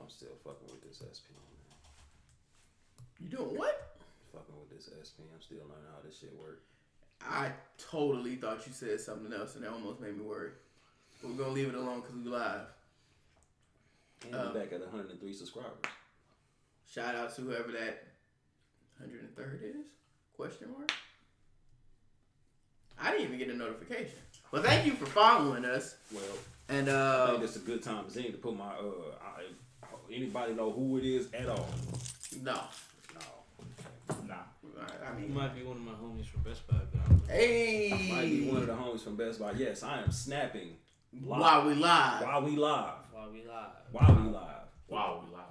I'm still fucking with this SP, man. You doing what? Fucking with this SP. I'm still learning how this shit works. I totally thought you said something else, and that almost made me worry. But we're gonna leave it alone because we live. And we're back at 103 subscribers. Shout out to whoever that 103rd is? Question mark? I didn't even get a notification. Well, thank you for following us. Well, and I think it's a good time to put my anybody know who it is at all? No. Nah. I mean, you might be one of my homies from Best Buy, but I don't know. Hey, might be one of the homies from Best Buy. Yes, I am snapping live. While we live.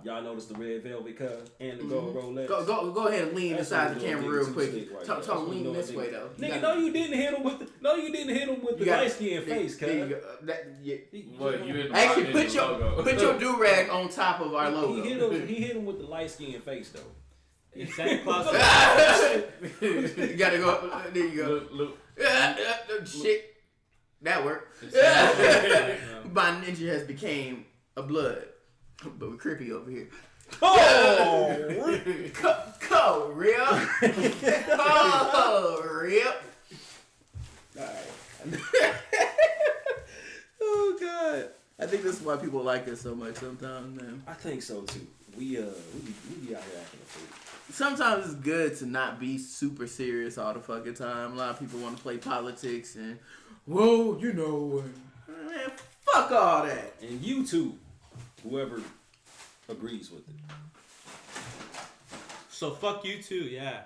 Y'all notice the red velvet cut and the gold Rolex? Go ahead and lean That's inside the what camera we're real doing, quick. right Talk lean this way though. Nigga, no, you didn't hit him with the light skin face, cuz. Actually, put your do rag on top of our logo. He hit him with the light skin face though. Santa Claus. You gotta go. There you go. Look. Shit, that worked. My ninja has became a blood, but we're creepy over here. Oh, Rip. Oh, Rip. All right. Oh God, I think this is why people like us so much sometimes, man. I think so too. We be out here acting a fool. Sometimes it's good to not be super serious all the fucking time. A lot of people want to play politics and, well, you know, man, fuck all that. And you too, whoever agrees with it. So fuck you too, yeah.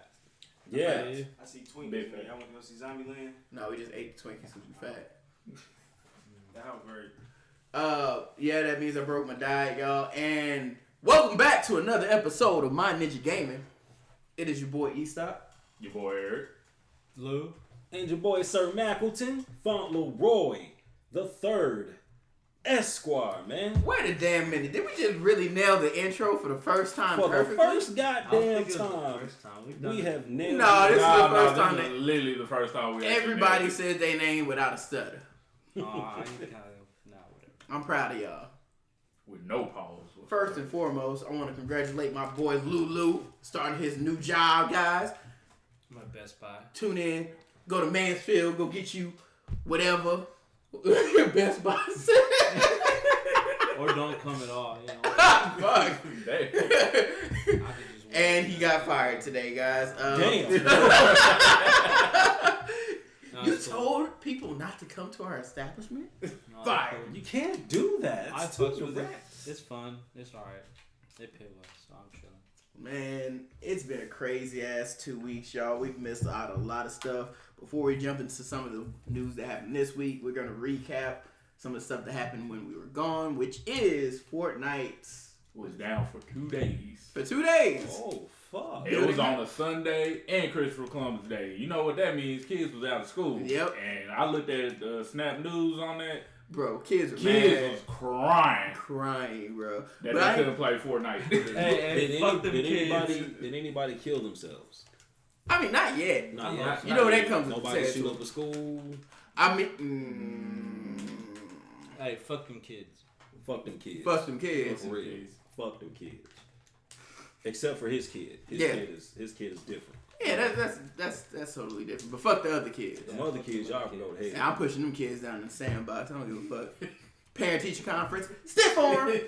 Yeah. I see Twinkies, man. Y'all want to go see Zombieland? No, we just ate the Twinkies because we fat. That was great. Yeah, that means I broke my diet, y'all. And welcome back to another episode of My Ninja Gaming. It is your boy E-Stop. Your boy Eric. Lou. And your boy Sir Mackleton, Fauntleroy the Third, Esquire, man. Wait a damn minute. Did we just really nail the intro for the first time For perfectly? the first goddamn time, we have nailed it. No, this is the first time. This is literally the first time we everybody said their name without a stutter. Whatever. I'm proud of y'all. With no pause. First and foremost, I want to congratulate my boy Lulu starting his new job, guys. My Best Buy. Tune in. Go to Mansfield. Go get you whatever. Best Buy. Or don't come at all. You know. Fuck. And he got fired today, guys. Damn. You told people not to come to our establishment? No, Fired. You can't do that. I fucked with it. It's fun. It's alright. They pay well, so I'm chilling. Man, it's been a crazy ass 2 weeks, y'all. We've missed out a lot of stuff. Before we jump into some of the news that happened this week, we're gonna recap some of the stuff that happened when we were gone, which is Fortnite was down for 2 days. For 2 days. Oh fuck! It was on a Sunday and Christopher Columbus Day. You know what that means? Kids was out of school. Yep. And I looked at Snap News on that. Bro, kids was crying, bro. That they couldn't play Fortnite. Did anybody kill themselves? I mean, not yet. Not yet. You know that comes with nobody shoot up a school. I mean, hey, fuck them kids. Fuck them kids. Fuck them kids. For real. Fuck them kids. Except for his kid. His kid is different. Yeah, that's totally different. But fuck the other kids. The other kids, y'all can go to hell. Yeah, I'm pushing them kids down in the sandbox. I don't give a fuck. Parent-teacher conference. Stiff arm. Right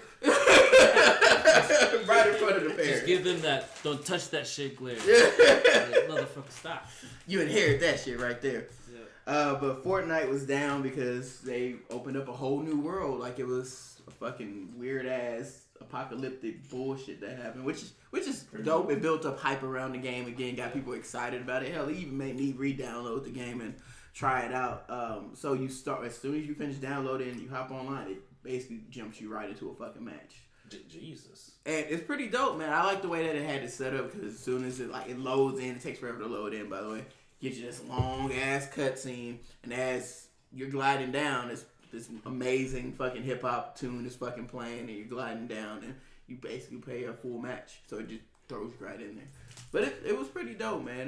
in front of the parents. Just give them that. Don't touch that shit glare. Motherfucker, stop. You inherit that shit right there. Yeah. But Fortnite was down because they opened up a whole new world. Like it was a fucking weird ass apocalyptic bullshit that happened, which is dope. It built up hype around the game again, got people excited about it. Hell, it even made me re-download the game and try it out. So you start as soon as you finish downloading and you hop online, it basically jumps you right into a fucking match. Jesus. And it's pretty dope, man. I like the way that it had it set up because as soon as it loads in, it takes forever to load in, by the way. Gives you this long ass cutscene, and as you're gliding down, it's this amazing fucking hip hop tune is fucking playing, and you're gliding down, and you basically play a full match. So it just throws you right in there. But it was pretty dope, man.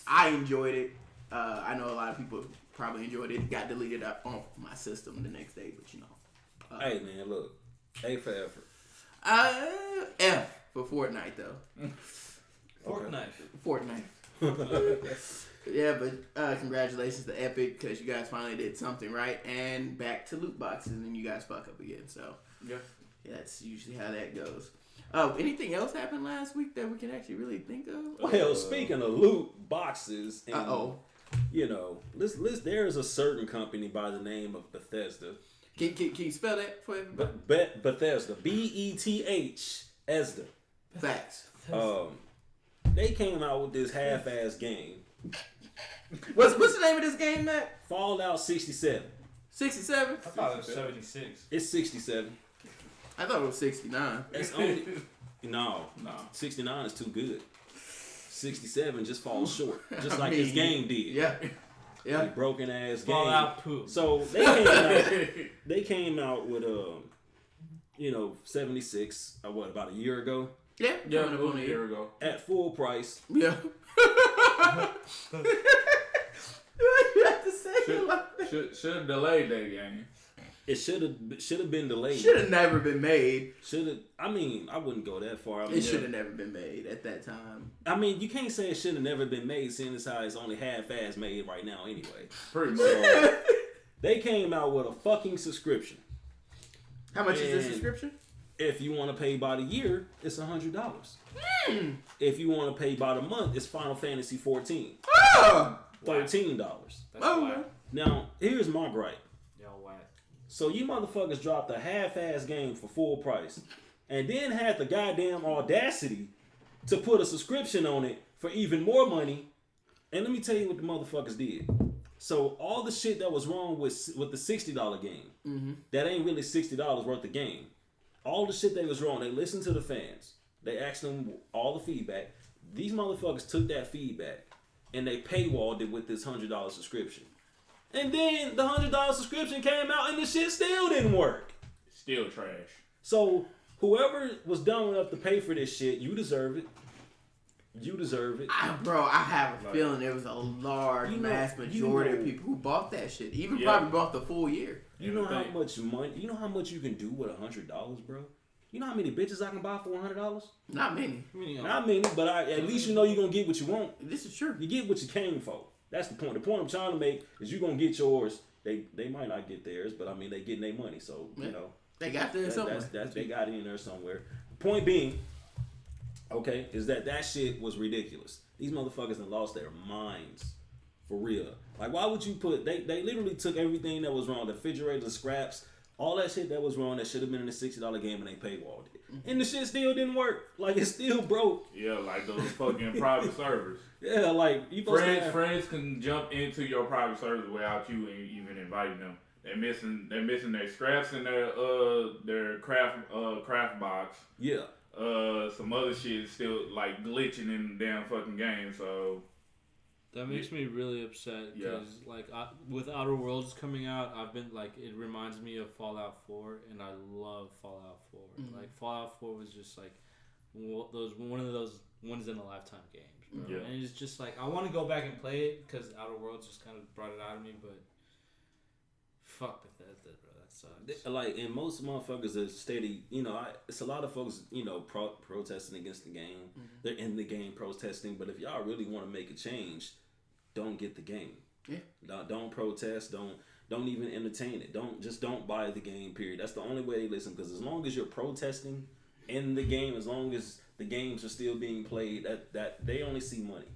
I enjoyed it. I know a lot of people probably enjoyed it. It got deleted off my system the next day, but you know. Hey man, look, A for effort. F for Fortnite though. Fortnite. Yeah, but congratulations to Epic because you guys finally did something right, and back to loot boxes, and you guys fuck up again. So yeah, that's usually how that goes. Anything else happened last week that we can actually really think of? Well, speaking of loot boxes, and, you know, there's a certain company by the name of Bethesda. Can you spell that for everybody? Bethesda, Bethesda. Facts. They came out with this half-ass game. What's the name of this game, Matt? Fallout 67. 67? I thought it was 76. It's 67. I thought it was 69. It's only no. 69 is too good. 67 just falls short, just like this game did. Yeah. A broken ass game. Fallout poo. So they came out with 76. About a year ago? Yeah, a year ago. At full price. Yeah. You have to say it like that. Should have delayed that game. It should have been delayed. Should have never been made. I wouldn't go that far. It should have never been made at that time. I mean, you can't say it should have never been made, seeing as how it's only half-ass made right now anyway. Pretty much. So, they came out with a fucking subscription. How much is this subscription? If you want to pay by the year, it's $100. If you want to pay by the month, it's Final Fantasy 14. Oh! $13. That's whack. Now, here's my gripe. Y'all whack. So you motherfuckers dropped a half-ass game for full price, and then had the goddamn audacity to put a subscription on it for even more money. And let me tell you what the motherfuckers did. So all the shit that was wrong with the $60 game, that ain't really $60 worth of game. All the shit they was wrong, they listened to the fans. They asked them all the feedback. These motherfuckers took that feedback and they paywalled it with this $100 subscription. And then the $100 subscription came out and the shit still didn't work. Still trash. So whoever was dumb enough to pay for this shit, you deserve it. You deserve it. Bro, I have a feeling there was a large mass majority of people who bought that shit. Even probably bought the full year. You know how much money? You know how much you can do with $100, bro? You know how many bitches I can buy for $100? Not many. Not many, but at least you know you're gonna get what you want. This is true. You get what you came for. That's the point. The point I'm trying to make is you're gonna get yours. They might not get theirs, but I mean they getting their money, so you know they got there somewhere. They got it in there somewhere. Point being, okay, is that shit was ridiculous. These motherfuckers done lost their minds. For real. Like, why would you put... They literally took everything that was wrong. The refrigerator, the scraps, all that shit that was wrong that should have been in the $60 game and they paywalled it. And the shit still didn't work. Like, it still broke. Yeah, like those fucking private servers. Yeah, like... Friends can jump into your private servers without you even inviting them. They're missing their scraps in their craft box. Yeah. Some other shit is still, like, glitching in the damn fucking game, so... That makes me really upset because, with Outer Worlds coming out, I've been it reminds me of Fallout 4, and I love Fallout 4. Mm-hmm. Like Fallout 4 was just like one of those once in a lifetime games, bro. Yeah. And it's just like I want to go back and play it because Outer Worlds just kind of brought it out of me, but fuck Bethesda, bro. That sucks. Like, and most motherfuckers are steady. It's a lot of folks, protesting against the game. Mm-hmm. They're in the game protesting, but if y'all really want to make a change, don't get the game. Yeah. Don't protest. Don't even entertain it. Don't buy the game. Period. That's the only way they listen. Because as long as you're protesting in the game, as long as the games are still being played, that they only see money.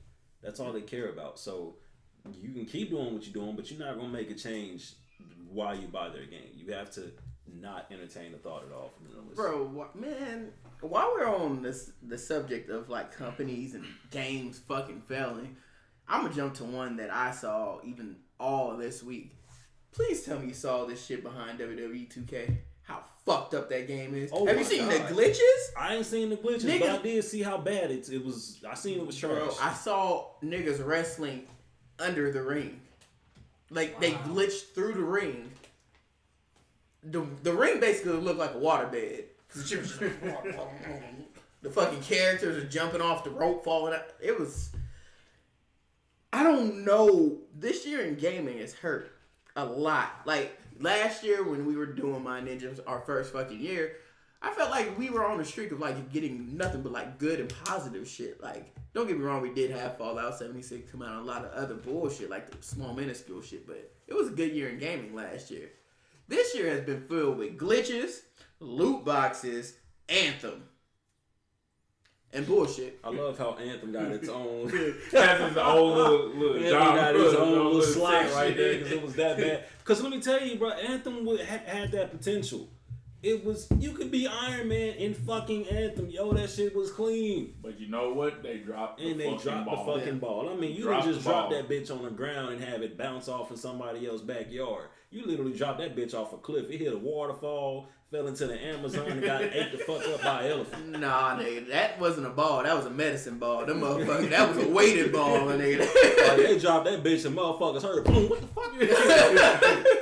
That's all they care about. So you can keep doing what you're doing, but you're not gonna make a change while you buy their game. You have to not entertain the thought at all from the list. Bro, man, while we're on the subject of like companies and games fucking failing, I'm gonna jump to one that I saw even all this week. Please tell me you saw this shit behind WWE 2K. How fucked up that game is. Oh, have you seen the glitches? I ain't seen the glitches, Niggas, but I did see how bad it was. I seen it was trash. Bro, I saw niggas wrestling under the ring. Like, they glitched through the ring. The ring basically looked like a waterbed. The fucking characters are jumping off the rope, falling out. It was... I don't know. This year in gaming has hurt a lot. Like, last year when we were doing My Ninjas, our first fucking year, I felt like we were on a streak of like getting nothing but like good and positive shit. Like, don't get me wrong, we did have Fallout 76 come out and a lot of other bullshit, like the small minuscule shit, but it was a good year in gaming last year. This year has been filled with glitches, loot boxes, Anthem, and bullshit. I love how Anthem got its own. That's his own little job. Got his own little slot shit. right there because it was that bad. Because let me tell you, bro, Anthem had that potential. It was, you could be Iron Man in fucking Anthem. Yo, that shit was clean. But you know what? They dropped the fucking ball. I mean, you didn't just drop that bitch on the ground and have it bounce off in somebody else's backyard. You literally dropped that bitch off a cliff. It hit a waterfall, fell into the Amazon, and got ate the fuck up by an elephant. Nah, nigga, that wasn't a ball. That was a medicine ball. Them motherfuckers, that was a weighted ball, nigga. Like, they dropped that bitch and motherfuckers heard it. Boom, what the fuck?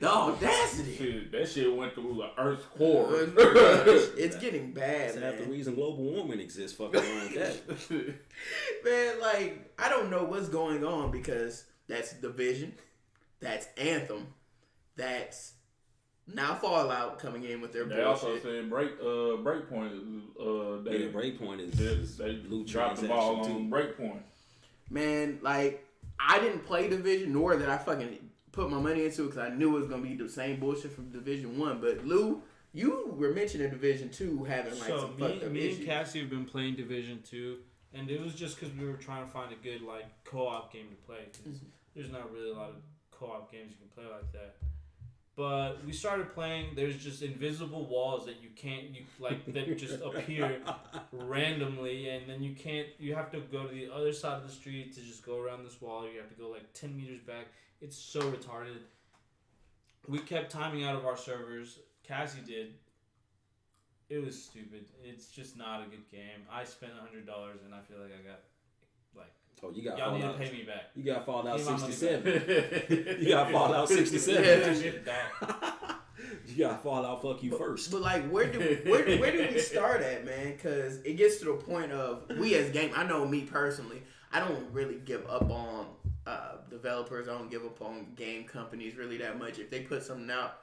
The audacity. Shit, that shit went through the Earth's core. It's getting bad, That's man. half the reason global warming exists. Fucking around with that. Man, like, I don't know what's going on because that's Division, that's Anthem, that's now Fallout coming in with their They bullshit. also said Breakpoint. Breakpoint is they loot dropped the ball on Breakpoint. Man, like, I didn't play Division, nor did I fucking put my money into it because I knew it was gonna be the same bullshit from Division 1. But Lou, you were mentioning Division 2 having like some fucked up me issues. and Cassie have been playing Division 2, and it was just because we were trying to find a good like co-op game to play. Cause there's not really a lot of co-op games you can play like that. But we started playing. There's just invisible walls that that just appear randomly, and then you have to go to the other side of the street to just go around this wall. You have to go like 10 meters back. It's so retarded. We kept timing out of our servers. Cassie did. It was stupid. It's just not a good game. I spent $100 and I feel like I got like. Oh, you got y'all need Fallout. to pay me back. You got Fallout Pay my money 67. You got Fallout 67. You got Fallout. Fuck you first. But like, where do we start at, man? Because it gets to the point of we as game. I know me personally. I don't really give up on developers. I don't give up on game companies really that much. If they put something out,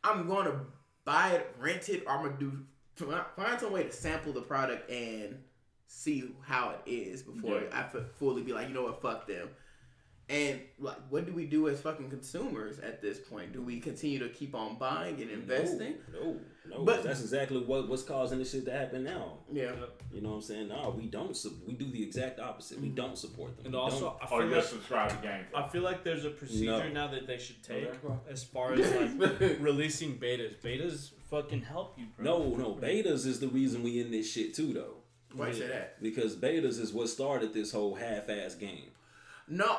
I'm going to buy it, rent it, or I'm going to find some way to sample the product and see how it is before I fully be like, you know what, fuck them. And like, what do we do as fucking consumers at this point? Do we continue to keep on buying and investing? No. But that's exactly what's causing this shit to happen now. Yeah. You know what I'm saying? No, we don't. We do the exact opposite. We don't support them. And also, I Or feel just like, subscribe to Game. I feel like there's a procedure now that they should take Okay. as far as like releasing betas. Betas fucking help you, bro. No. Betas is the reason we in this shit too, though. Why you say that? Because betas is what started this whole half-ass game. No,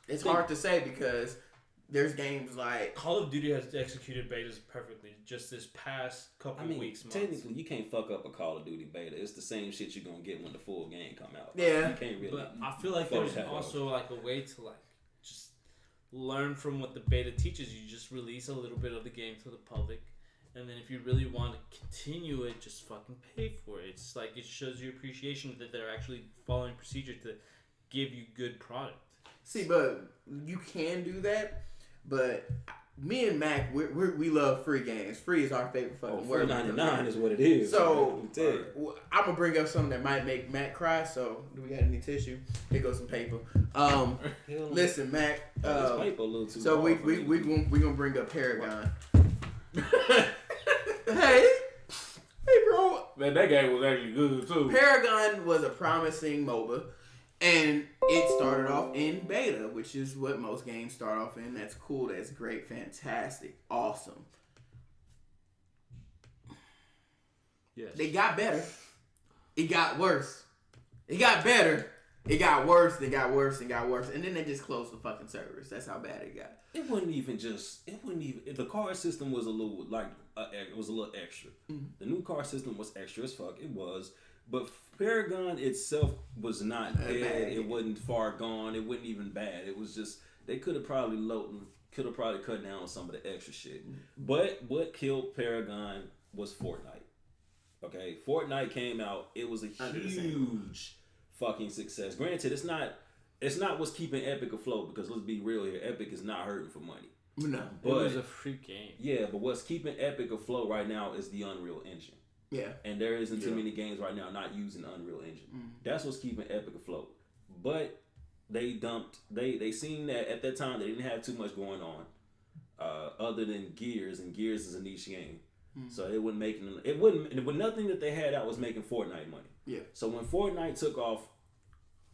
it's hard to say because there's games like Call of Duty has executed betas perfectly just this past couple weeks, months. Technically, you can't fuck up a Call of Duty beta. It's the same shit you're gonna get when the full game come out. Yeah. You can't really. But I feel like fuck there's that also like a way to like just learn from what the beta teaches you. Just release a little bit of the game to the public, and then if you really want to continue it, just fucking pay for it. It's like it shows you appreciation that they're actually following procedure to give you good product. See, but you can do that. But me and Mac, we love free games. Free is our favorite fucking word. $4.99 is what it is. So man. I'm gonna bring up something that might make Mac cry. So do we got any tissue? Here goes some paper. Listen, Mac. Paper a little too So we gonna bring up Paragon. Hey, bro. Man, that game was actually good too. Paragon was a promising MOBA. And it started off in beta, which is what most games start off in. That's cool. That's great. Fantastic. Awesome. Yes. They got better. It got worse. It got better. It got worse. It got worse. And got worse. And then they just closed the fucking servers. That's how bad it got. It wasn't even. The card system was a little it was a little extra. Mm-hmm. The new card system was extra as fuck. It was. But Paragon itself was not dead. It wasn't far gone. It wasn't even bad. It was just they could have probably cut down on some of the extra shit. But what killed Paragon was Fortnite. Okay, Fortnite came out. It was a huge fucking success. Granted, it's not what's keeping Epic afloat because let's be real here. Epic is not hurting for money. No. But, it was a free game. Yeah, but what's keeping Epic afloat right now is the Unreal Engine. Yeah. And there isn't too many games right now not using Unreal Engine. That's what's keeping Epic afloat. But they seen that at that time they didn't have too much going on other than Gears, and Gears is a niche game. So it nothing that they had out was making Fortnite money. Yeah. So when Fortnite took off,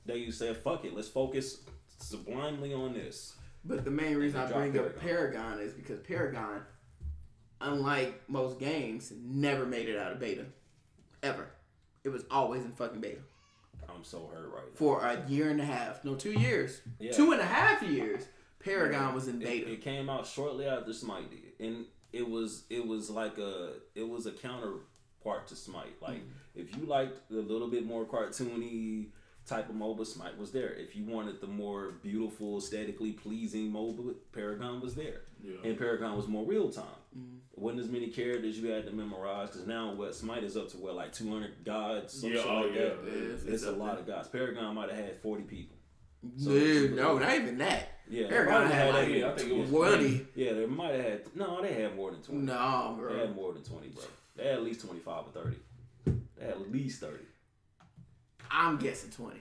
they said, fuck it, let's focus sublimely on this. But the main reason I bring up Paragon is because Paragon, unlike most games, never made it out of beta. Ever. It was always in fucking beta. I'm so hurt right now. For a year and a half. No, 2 years. Yeah. 2.5 years. Paragon was in beta. It came out shortly after Smite did. And it was a counterpart to Smite. Like, if you liked a little bit more cartoony type of MOBA, Smite was there. If you wanted the more beautiful, aesthetically pleasing MOBA, Paragon was there. Yeah. And Paragon was more real time. It wasn't as many characters you had to memorize, because now Smite is up to like 200 gods, something like that. It's a lot of gods. Paragon might have had 40 people. So no, not even that. Yeah, Paragon had like I think it was 20. Yeah, they might have had. No, they had more than 20. No, bro. They had more than 20, bro. They had at least 25 or 30. They had at least 30. I'm guessing 20.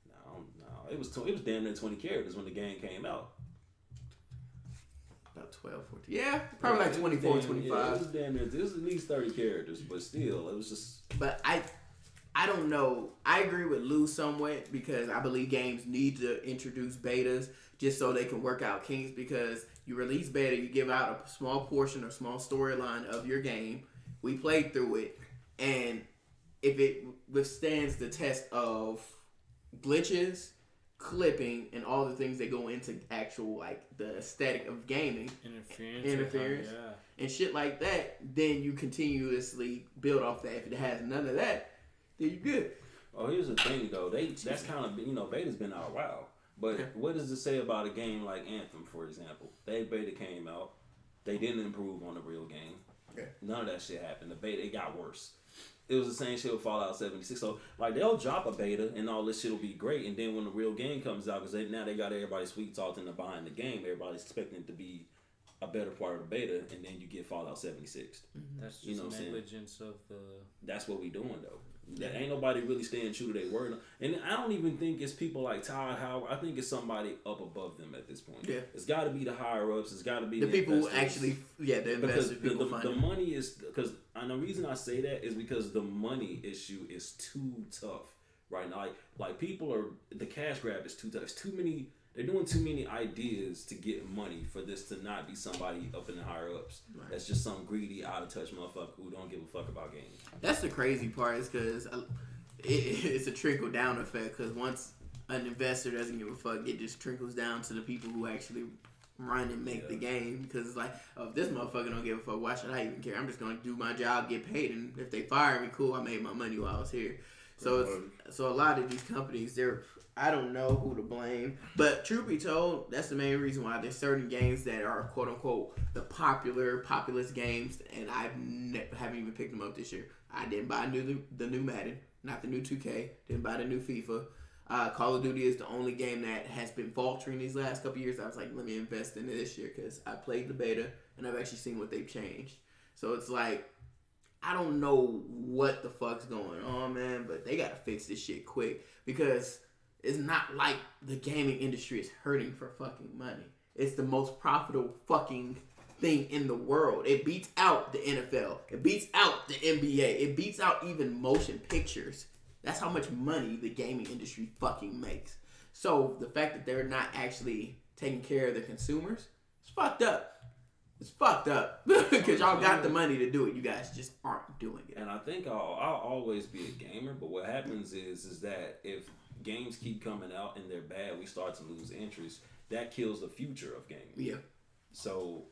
No, it was damn near 20 characters when the game came out. About 12, 14. Yeah, probably like 24, 25. Yeah, it was damn near. It was at least 30 characters, but still, it was just. But I don't know. I agree with Lou somewhat, because I believe games need to introduce betas just so they can work out kinks, because you release beta, you give out a small portion or small storyline of your game. We played through it, and if it withstands the test of glitches, clipping, and all the things that go into actual, like, the aesthetic of gaming, interference, and shit like that, then you continuously build off that. If it has none of that, then you good. Oh, here's the thing though. That's kind of, beta's been out a while. But what does it say about a game like Anthem, for example? That beta came out. They didn't improve on the real game. Okay. None of that shit happened. The beta, it got worse. It was the same shit with Fallout 76. So, like, they'll drop a beta and all this shit will be great. And then when the real game comes out, because now they got everybody sweet talking behind the game, everybody's expecting it to be a better part of the beta, and then you get Fallout 76. That's just negligence of the... That's what we doing, though. That ain't nobody really staying true to their word. And I don't even think it's people like Todd Howard. I think it's somebody up above them at this point. Yeah. It's got to be the higher-ups. It's got to be the people who actually... Yeah, the investors. The money is... Because and the reason I say that is because the money issue is too tough right now. Like people are... The cash grab is too tough. It's too many... They're doing too many ideas to get money for this to not be somebody up in the higher ups. Right. That's just some greedy, out of touch motherfucker who don't give a fuck about games. That's the crazy part, is because it's a trickle down effect. Because once an investor doesn't give a fuck, it just trickles down to the people who actually run and make the game. Because it's like, oh, if this motherfucker don't give a fuck, why should I even care? I'm just gonna do my job, get paid, and if they fire me, cool. I made my money while I was here. So a lot of these companies, I don't know who to blame, but truth be told, that's the main reason why there's certain games that are quote unquote the populous games, and I haven't even picked them up this year. I didn't buy the new Madden, not the new 2K. Didn't buy the new FIFA. Call of Duty is the only game that has been faltering these last couple years. I was like, let me invest in it this year because I played the beta and I've actually seen what they've changed. So it's like, I don't know what the fuck's going on, man, but they gotta fix this shit quick, because it's not like the gaming industry is hurting for fucking money. It's the most profitable fucking thing in the world. It beats out the NFL. It beats out the NBA. It beats out even motion pictures. That's how much money the gaming industry fucking makes. So the fact that they're not actually taking care of the consumers, it's fucked up. It's fucked up. Because y'all got the money to do it. You guys just aren't doing it. And I think I'll always be a gamer, but what happens is that if games keep coming out and they're bad, we start to lose interest. That kills the future of gaming. Yeah. So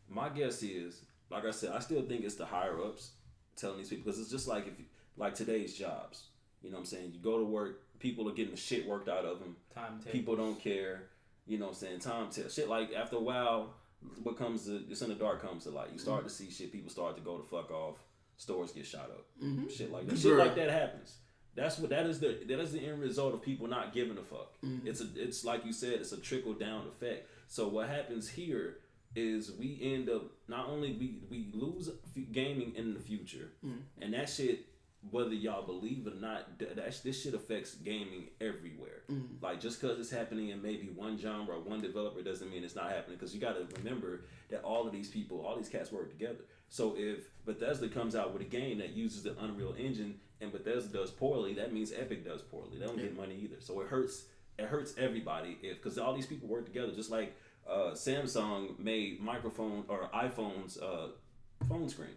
my guess is, like I said, I still think it's the higher ups telling these people, because it's just like like today's jobs. You know what I'm saying? You go to work, people are getting the shit worked out of them. Time tables. People don't care. You know what I'm saying? Time tells. Shit, like after a while, what comes to, it's in the dark comes to light. You start to see shit, people start to go the fuck off, stores get shot up. Mm-hmm. Shit like that. Shit like that happens. That is the end result of people not giving a fuck. Mm-hmm. It's like you said, it's a trickle down effect. So what happens here is we end up not only we lose gaming in the future, and that shit, whether y'all believe it or not, this shit affects gaming everywhere. Like, just because it's happening in maybe one genre or one developer doesn't mean it's not happening, because you got to remember that all of these people, all these cats work together. So if Bethesda comes out with a game that uses the Unreal Engine and Bethesda does poorly, that means Epic does poorly. They don't get money either. So it hurts everybody because all these people work together. Just like Samsung made iPhone's phone screen,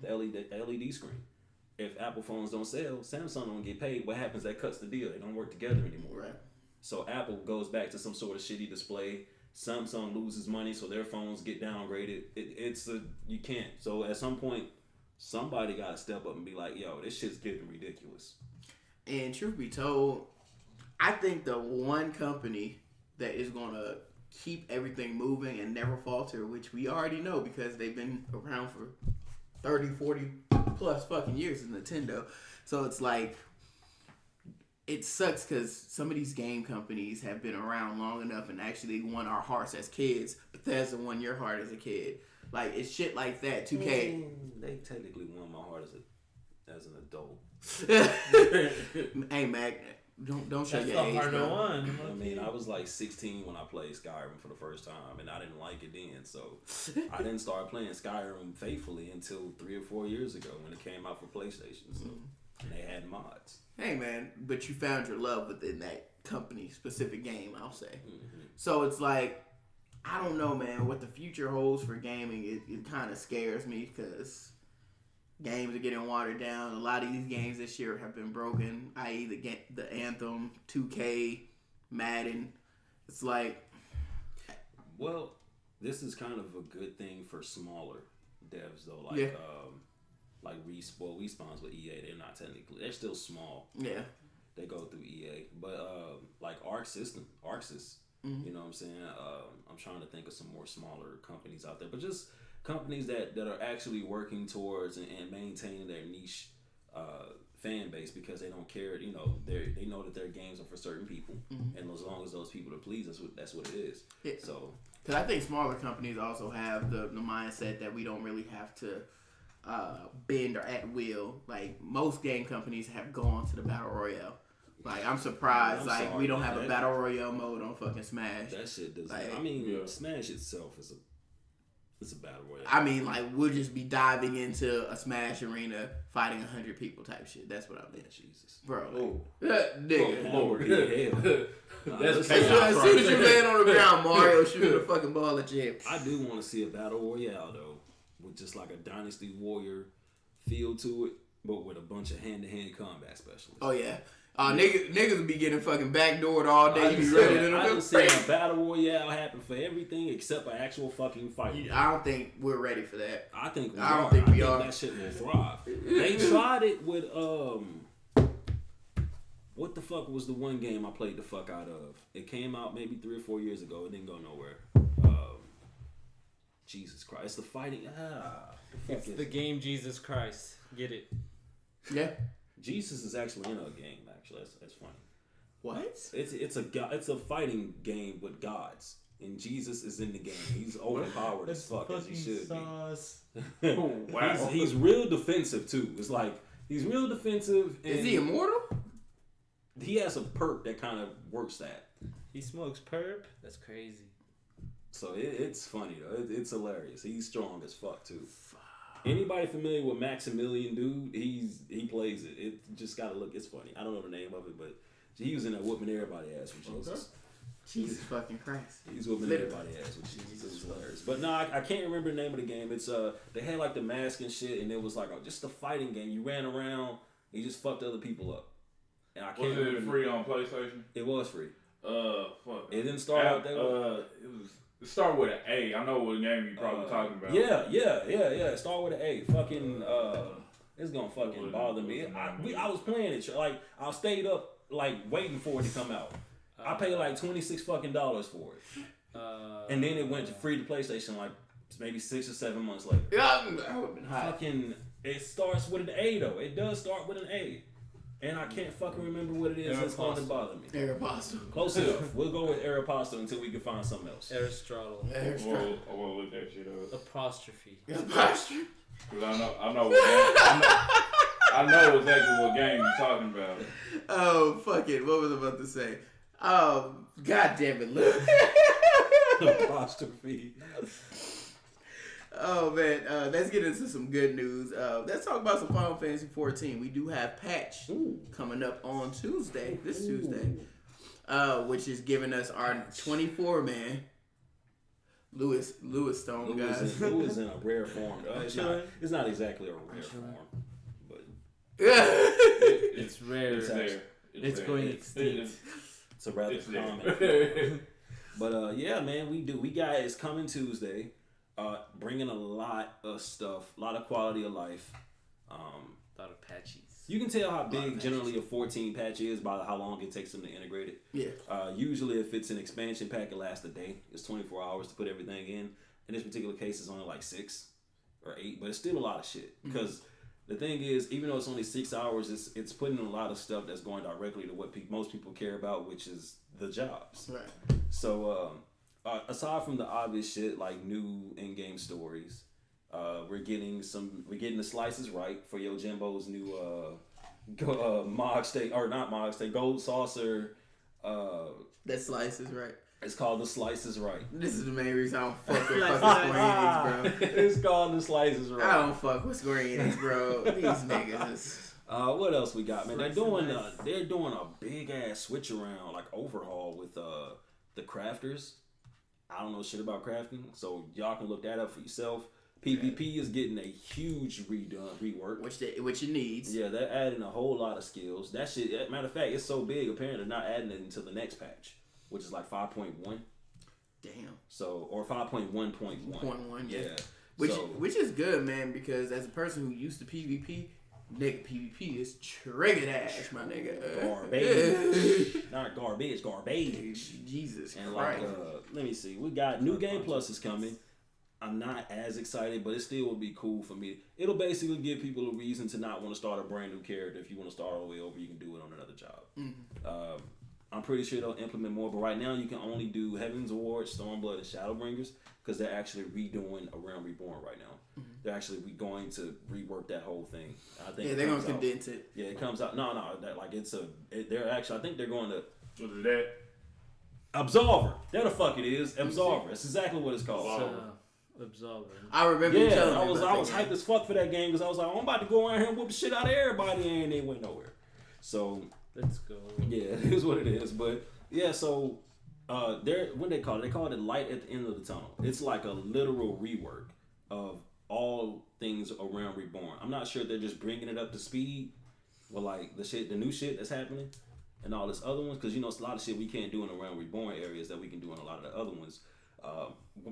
the LED screen. If Apple phones don't sell, Samsung don't get paid. What happens? That cuts the deal. They don't work together anymore. Right. So Apple goes back to some sort of shitty display. Samsung loses money, so their phones get downgraded. You can't. So at some point, somebody got to step up and be like, yo, this shit's getting ridiculous. And truth be told, I think the one company that is going to keep everything moving and never falter, which we already know because they've been around for 30, 40 plus fucking years, is Nintendo. So it's like, it sucks because some of these game companies have been around long enough and actually won our hearts as kids. Bethesda won your heart as a kid. Like, it's shit like that. 2K. They technically won my heart as an adult. Hey, Mac, don't show That's your the age, harder bro. one. I mean, I was like 16 when I played Skyrim for the first time, and I didn't like it then. So I didn't start playing Skyrim faithfully until 3 or 4 years ago when it came out for PlayStation. So and they had mods. Hey, man, but you found your love within that company specific game, I'll say. So it's like, I don't know, man, what the future holds for gaming. It kind of scares me because games are getting watered down. A lot of these games this year have been broken, i.e. the Anthem, 2K, Madden. It's like, well, this is kind of a good thing for smaller devs though. Like Respawn's with EA. They're still small. yeah. They go through EA, but like Arxis. You know what I'm saying? I'm trying to think of some more smaller companies out there, but just companies that are actually working towards and maintaining their niche fan base because they don't care. You know, they know that their games are for certain people, and as long as those people are pleased, that's what it is. Yeah. So, because I think smaller companies also have the mindset that we don't really have to bend or at will. Like, most game companies have gone to the battle royale. Like, I'm surprised we don't have a battle royale mode on fucking Smash. That shit doesn't. Like, I mean, Smash itself is a battle royale. I mean, like, we'll just be diving into a Smash arena fighting 100 people type shit. That's what I mean. Jesus, bro. Like, nigga. Lord. As soon as you land on the ground, Mario shooting a fucking ball at your head. I do want to see a battle royale though, with just like a Dynasty Warrior feel to it, but with a bunch of hand-to-hand combat specialists. Oh yeah. Niggas be getting fucking backdoored all day. You be ready to I done seen a battle royale happen for everything except an actual fucking fight. I don't think we're ready for that. I think we I are. don't think we are. That shit will thrive. They tried it with what the fuck was the one game I played the fuck out of? It came out maybe 3 or 4 years ago. It didn't go nowhere. Jesus Christ, it's the fighting. It's the game Jesus Christ. Get it? Yeah. Jesus is actually in a game. Actually, that's funny. What? It's a fighting game with gods, and Jesus is in the game. He's overpowered as fuck as he should be. Wow. He's real defensive too. It's like he's real defensive. And Is he immortal? He has a perk that kind of works that. He smokes perp? That's crazy. So it's funny though. It's hilarious. He's strong as fuck too. Anybody familiar with Maximilian, dude? He plays it. It just gotta look. It's funny. I don't know the name of it, but he was in there whooping everybody ass with Jesus. Okay. Jesus fucking Christ. He's whooping everybody ass with Jesus. It was hilarious. But no, I can't remember the name of the game. It's they had like the mask and shit, and it was like just a fighting game. You ran around, and you just fucked other people up. And I can't remember. Was it free on PlayStation? It was free. Fuck. It didn't start out that way. It started with an A. I know what game you're probably talking about. Yeah. It started with an A. Fucking, it's gonna fucking bother me. I was playing it. Like, I stayed up, like, waiting for it to come out. I paid like $26 fucking for it. And then it went to free to PlayStation like maybe 6 or 7 months later. Yeah, I would have been hot. Fucking, it starts with an A though. It does start with an A. And I can't fucking remember what it is that's going to bother me. Aeropostale. Close enough. We'll go with Aeropostale until we can find something else. Aristotle. I want to look that shit up. Apostrophe. Apostrophe. Because I know what game, I know exactly what game you're talking about. Oh, fuck it. What was I about to say? Oh, god damn it, look. Apostrophe. Oh, man. Let's get into some good news. Let's talk about some Final Fantasy 14. We do have patch coming up on Tuesday, this Tuesday, which is giving us our 24-man Lewis Stone, guys. Lewis in a rare form. It's not exactly a rare form, but It's rare. It's there. It's going extinct. It's a rather common. But yeah, man, we got it's coming Tuesday. Bringing a lot of stuff, a lot of quality of life. A lot of patches. You can tell how big generally a 14 patch is by how long it takes them to integrate it. Yeah. Usually if it's an expansion pack, it lasts a day. It's 24 hours to put everything in. In this particular case, it's only like 6 or 8, but it's still a lot of shit. Because the thing is, even though it's only 6 hours, it's putting in a lot of stuff that's going directly to what most people care about, which is the jobs. Right. So, aside from the obvious shit like new in-game stories, we're getting the slices right for Yo Jimbo's new Mog Steak, or not Mog Steak, Gold Saucer. That slices right. It's called the Slices Right. This is the main reason I don't fuck with fucking Square Enix, bro. It's called the Slices Right. I don't fuck with Square Enix, bro. These niggas is... What else we got, man? They're doing a big ass switch around, like overhaul with the crafters. I don't know shit about crafting, so y'all can look that up for yourself. PvP is getting a huge rework, which it needs. Yeah, they're adding a whole lot of skills. That shit, matter of fact, it's so big. Apparently, they're not adding it until the next patch, which is like 5.1. Damn. So, or 5.1.1. 0.1, yeah. Which is good, man, because as a person who used to PvP, nigga, PvP is triggered ass, my nigga. Garbage. Not garbage, garbage. Jesus and Christ. like, let me see. We got New Game Plus is coming. I'm not as excited, but it still would be cool for me. It'll basically give people a reason to not want to start a brand new character. If you want to start all the way over, you can do it on another job. I'm pretty sure they'll implement more, but right now you can only do Heaven's Ward, Stormblood, and Shadowbringers because they're actually redoing A Realm Reborn right now. They're actually going to rework that whole thing. I think they're gonna condense it. Yeah, it comes out. No, that like they're actually. I think they're going to. What is that? Absolver. That the fuck it is. Absolver. That's exactly what it's called. Absolver. I remember you telling me I was hyped as fuck for that game because I was like, I'm about to go around here and whoop the shit out of everybody, and they went nowhere. So let's go. Yeah, it is what it is. But yeah, so what they call it? They call it Light at the End of the Tunnel. It's like a literal rework of all things around Reborn. I'm not sure if they're just bringing it up to speed with like the new shit that's happening and all this other ones, because you know it's a lot of shit we can't do in around Reborn areas that we can do in a lot of the other ones.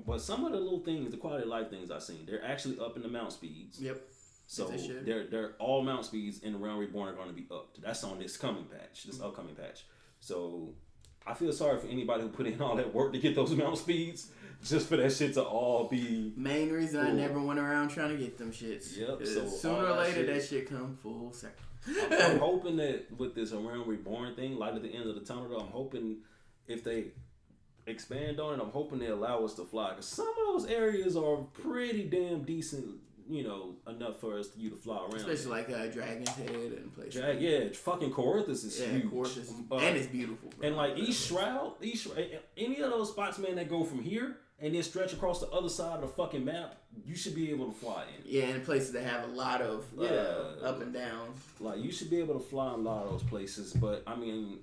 But some of the little things, the quality of life things I've seen, they're actually upping the mount speeds. Yep. So they're all mount speeds in Realm Reborn are going to be upped. That's on this upcoming patch. So I feel sorry for anybody who put in all that work to get those mount speeds, just for that shit to all be. Main reason I never went around trying to get them shits. Yep. So sooner or later that shit come full circle. I'm hoping that with this Realm Reborn thing, light at the end of the tunnel, though, I'm hoping if they expand on it, I'm hoping they allow us to fly. Because some of those areas are pretty damn decent, you know, enough for you to fly around. Especially like Dragon's Head and places. Yeah, fucking Corinthus is huge. Corinthus. And it's beautiful, bro. And like East Shroud, any of those spots, man, that go from here and then stretch across the other side of the fucking map, you should be able to fly in. Yeah, and places that have a lot of up and down. Like, you should be able to fly in a lot of those places. But, I mean,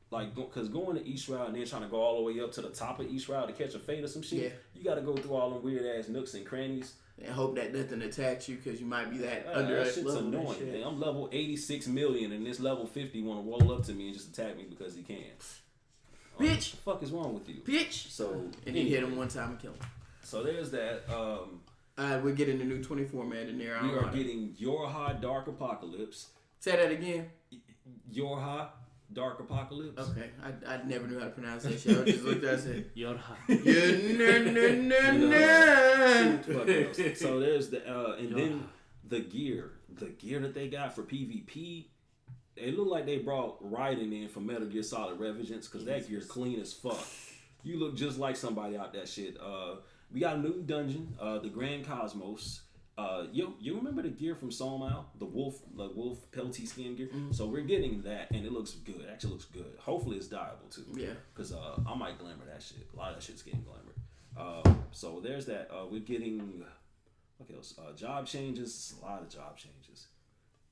like, because going to East Shroud and then trying to go all the way up to the top of East Shroud to catch a fate or some shit, you got to go through all them weird-ass nooks and crannies. And hope that nothing attacks you because you might be that under that shit's annoying. Man. I'm level 86 million and this level 50 want to roll up to me and just attack me because he can. Bitch! What the fuck is wrong with you? Bitch! So and you hit him one time and kill him. So there's that. We're getting the new 24-man in there. We are getting Yorha Dark Apocalypse. Say that again. Yorha Dark Apocalypse. Okay, I never knew how to pronounce that shit. I just looked at it and said Yorha. So there's the and then the gear that they got for PvP it looked like they brought Raiden in from Metal Gear Solid Revengeance because that gear's clean as fuck. You look just like somebody out that shit. We got a new dungeon, the Grand Cosmos. You remember the gear from Soulmao, the wolf pelty skin gear? Mm-hmm. So we're getting that, and it looks good. It actually looks good. Hopefully it's dyeable too. Yeah. Because I might glamour that shit. A lot of that shit's getting glamored. So there's that. We're getting what else? Job changes. A lot of job changes.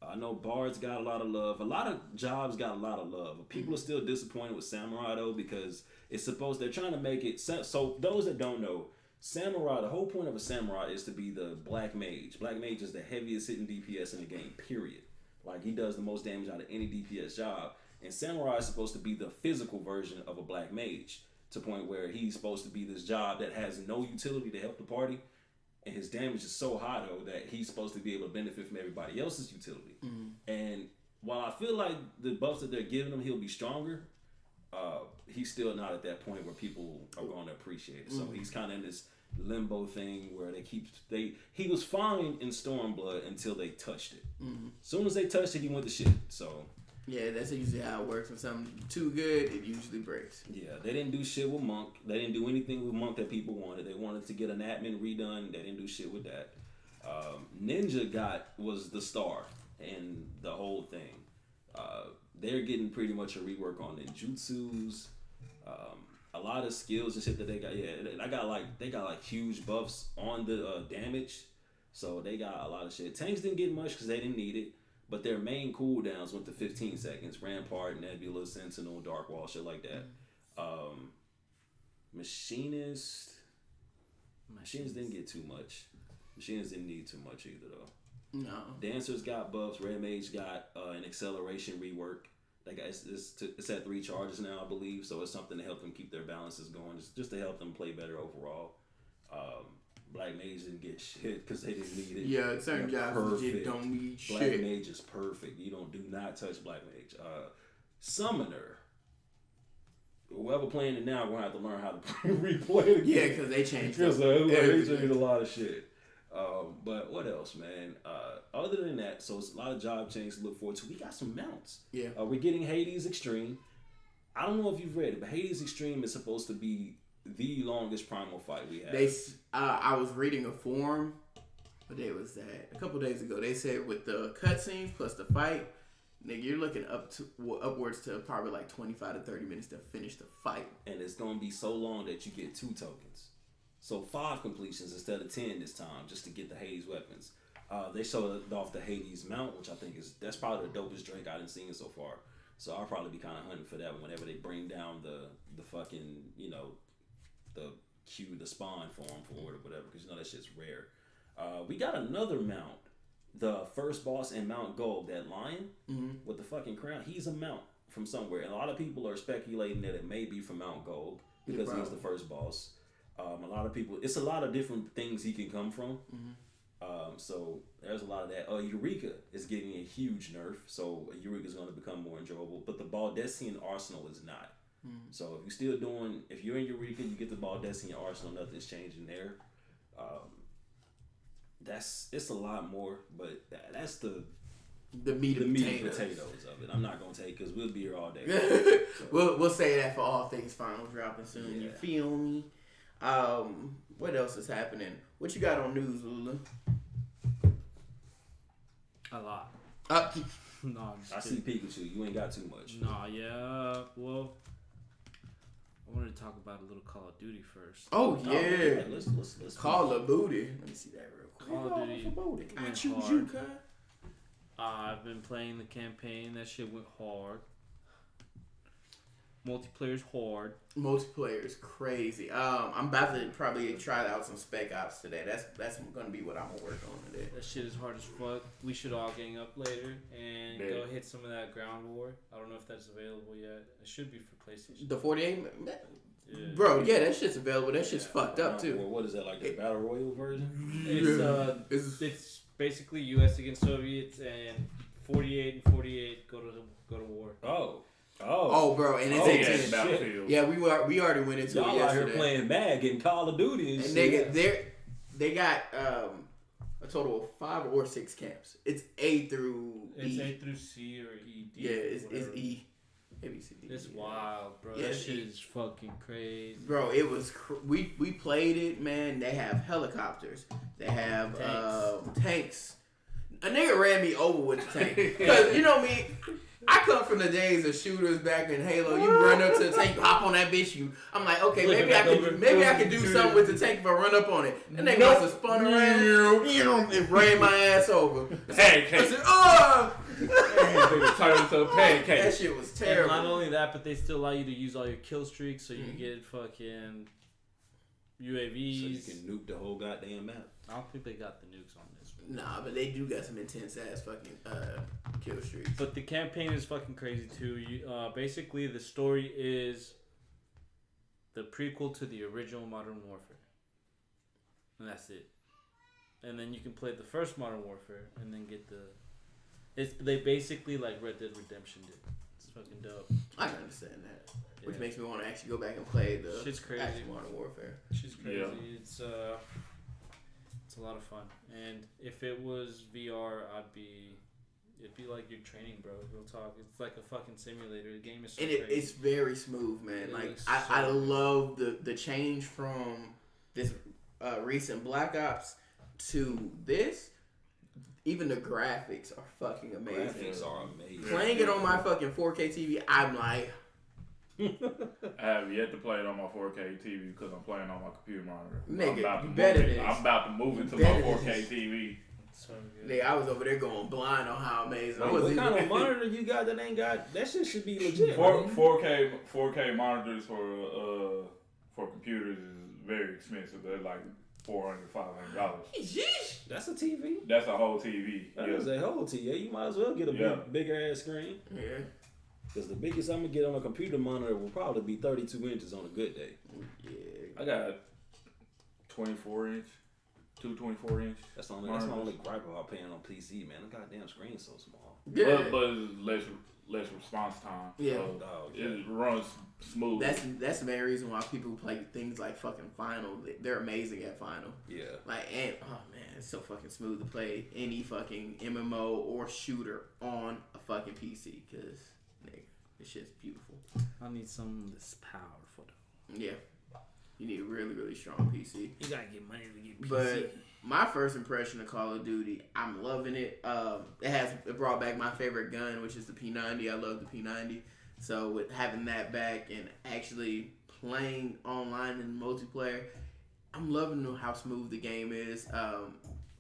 I know Bards got a lot of love. A lot of jobs got a lot of love. People are still disappointed with Samurai though because they're trying to make it. So those that don't know. Samurai, the whole point of a samurai is to be the black mage. Black mage is the heaviest hitting DPS in the game, period. Like, he does the most damage out of any DPS job. And samurai is supposed to be the physical version of a black mage, to the point where he's supposed to be this job that has no utility to help the party. And his damage is so high, though, that he's supposed to be able to benefit from everybody else's utility. Mm-hmm. And while I feel like the buffs that they're giving him, he'll be stronger, he's still not at that point where people are going to appreciate it. So he's kind of in this limbo thing where he was fine in Stormblood until they touched it. Mm-hmm. As soon as they touched it, he went to shit. So yeah, that's usually how it works. When something too good, it usually breaks. Yeah, they didn't do shit with Monk. They didn't do anything with Monk that people wanted. They wanted to get an admin redone. They didn't do shit with that. Ninja was the star in the whole thing. They're getting pretty much a rework on ninjutsus. A lot of skills and shit that they got. Yeah, they got like huge buffs on the damage. So they got a lot of shit. Tanks didn't get much because they didn't need it. But their main cooldowns went to 15 seconds. Rampart, Nebula, Sentinel, Dark Wall, shit like that. Machinists didn't get too much. Machinists didn't need too much either, though. No. Dancers got buffs. Red Mage got an acceleration rework. It's at 3 charges now, I believe. So it's something to help them keep their balances going. It's just to help them play better overall. Black Mage didn't get shit because they didn't need it. Yeah, certain jobs legit don't need shit. Black Mage is perfect. You do not touch Black Mage. Summoner. Whoever playing it now, we're going to have to learn how to replay it again. Yeah, because they changed it. They changed a lot of shit. But what else, man? Other than that, so it's a lot of job changes to look forward to. We got some mounts. Yeah. We're getting Hades Extreme. I don't know if you've read it, but Hades Extreme is supposed to be the longest primal fight we have. I was reading a forum. What day was that? A couple days ago. They said with the cutscenes plus the fight, nigga, you're looking upwards to probably like 25 to 30 minutes to finish the fight. And it's going to be so long that you get 2 tokens. So 5 completions instead of 10 this time, just to get the Hades weapons. They showed off the Hades mount, which I think that's probably the dopest Drake I've seen so far. So I'll probably be kind of hunting for that whenever they bring down the fucking, the spawn form for it or whatever, because that shit's rare. We got another mount, the first boss in Mount Gold, that lion with the fucking crown. He's a mount from somewhere, and a lot of people are speculating that it may be from Mount Gold because he's the first boss. A lot of people, it's a lot of different things he can come from. So there's a lot of that. Eureka is getting a huge nerf, so Eureka is going to become more enjoyable. But the Baldessian Arsenal is not. So if you're in Eureka, you get the Baldessian Arsenal. Nothing's changing there. It's a lot more, but that's the meat and potatoes of it. I'm not gonna take because we'll be here all day. So. We'll say that for all things final dropping soon. Yeah. You feel me? What else is happening? What you got on news, Lula? A lot. No, I see Pikachu. You ain't got too much. Nah, yeah. Well, I wanted to talk about a little Call of Duty first. Oh yeah. Let's Call of Duty. Let me see that real quick. Call of Duty. I choose you, cuz. I've been playing the campaign. That shit went hard. Multiplayer's hard. Multiplayer's crazy. I'm about to probably try out some Spec Ops today. That's gonna be what I'm gonna work on today. That shit is hard as fuck. We should all gang up later and go hit some of that Ground War. I don't know if that's available yet. It should be for PlayStation. The 48, yeah. Bro. Yeah, that shit's available. That shit's fucked up too. Well, what is that, like the Battle Royale version? It's basically U.S. against Soviets, and 48 and 48 go to war. Oh, bro, and it's Battlefield. Yeah, we already went into y'all it yesterday. Out here playing Mag in Call of Duty and shit. Nigga, they got a total of 5 or 6 camps. It's A through E. It's A through C or E. D, Yeah, it's whatever. E. A, B, C, D. It's yeah. wild, bro. Yeah, that it's shit E. is fucking crazy. Bro, it was we played it, man. They have helicopters. They have tanks. A nigga ran me over with the tank. Cause you know me, I come from the days of shooters back in Halo. You run up to the tank, hop on that bitch. I'm like, okay, maybe I can do something with the tank if I run up on it. And they must have spun around and ran my ass over. Pancake. I said, oh. Turn into a pancake. That shit was And terrible. not only that, but they still allow you to use all your kill streaks, so you get fucking UAVs. So you can nuke the whole goddamn map. I don't think they got the nukes on this one. Nah, but they do got some intense ass fucking kill streaks. But the campaign is fucking crazy too. You, basically, the story is the prequel to the original Modern Warfare, and that's it. And then you can play the first Modern Warfare, and then get the. They basically like Red Dead Redemption did. It's fucking dope. I can understand that. Which Yeah. makes me want to actually go back and play the Shit's crazy. actual Modern Warfare. She's crazy. Yeah. It's a lot of fun. And if it was VR, it'd be like your training, bro. Real talk. It's like a fucking simulator. The game is so And crazy. it's very smooth, man. It Like looks I so love the change from this recent Black Ops to this. Even the graphics are fucking amazing. Graphics are amazing. Playing it on my fucking 4K TV, I'm like, I have yet to play it on my 4K TV because I'm playing on my computer monitor. Nigga, you better than this. I'm about to move into my better than 4K this. TV. so good. nigga, I was over there going blind on how amazing. I Wait, was what kind of monitor you got that ain't got? That shit should be legit. man. 4K monitors for computers is very expensive. They're like $400, $500. Yeesh. That's a TV. That's a whole TV. That Yeah. is a whole TV. Yeah, you might as well get a bigger ass screen. Yeah. Because the biggest I'm gonna get on a computer monitor will probably be 32 inches on a good day. Yeah. I got 24-inch, two 24-inch. That's the only gripe about playing on PC, man. The goddamn screen's so small. Yeah. But it's less response time. Yeah. So Dog, it runs smooth. That's the main reason why people play things like fucking Final. They're amazing at Final. yeah. Like, and oh man, it's so fucking smooth to play any fucking MMO or shooter on a fucking PC. Cause nigga, this shit's beautiful. I need some of this powerful. Yeah, you need a really really strong PC. You gotta get money to get PC. But my first impression of Call of Duty, I'm loving it. It brought back my favorite gun, which is the P90. I love the P90. So with having that back and actually playing online in multiplayer, I'm loving how smooth the game is.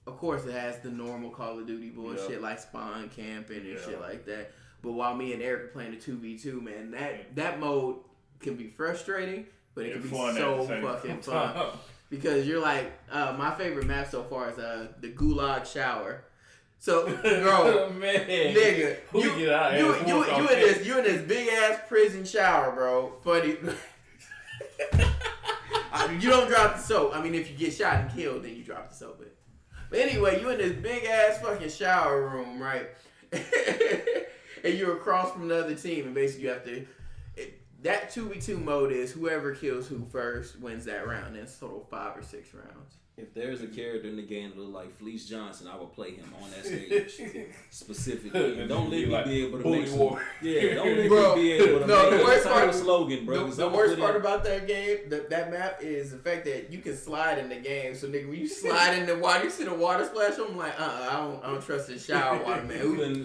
Of course, it has the normal Call of Duty bullshit like spawn camping and shit like that. But while me and Eric are playing the 2v2, man, that mode can be frustrating, but it can be so fucking fun. Because you're like, my favorite map so far is the Gulag Shower. So, bro, man, nigga, you in this big ass prison shower, bro. Funny. You don't drop the soap. I mean, if you get shot and killed, then you drop the soap. But anyway, you in this big ass fucking shower room, right? And you're across from the other team, and basically you have to. That 2v2 mode is whoever kills who first wins that round. And it's total 5 or 6 rounds. If there's a character in the game that look like Fleece Johnson, I would play him on that stage specifically. And don't let me be able to make some, yeah, don't let me be able to make the worst part, a slogan, bro. The worst part about that game, that map, is the fact that you can slide in the game. So nigga, when you slide in the water, you see the water splash. I'm like, I don't trust this shower water, man.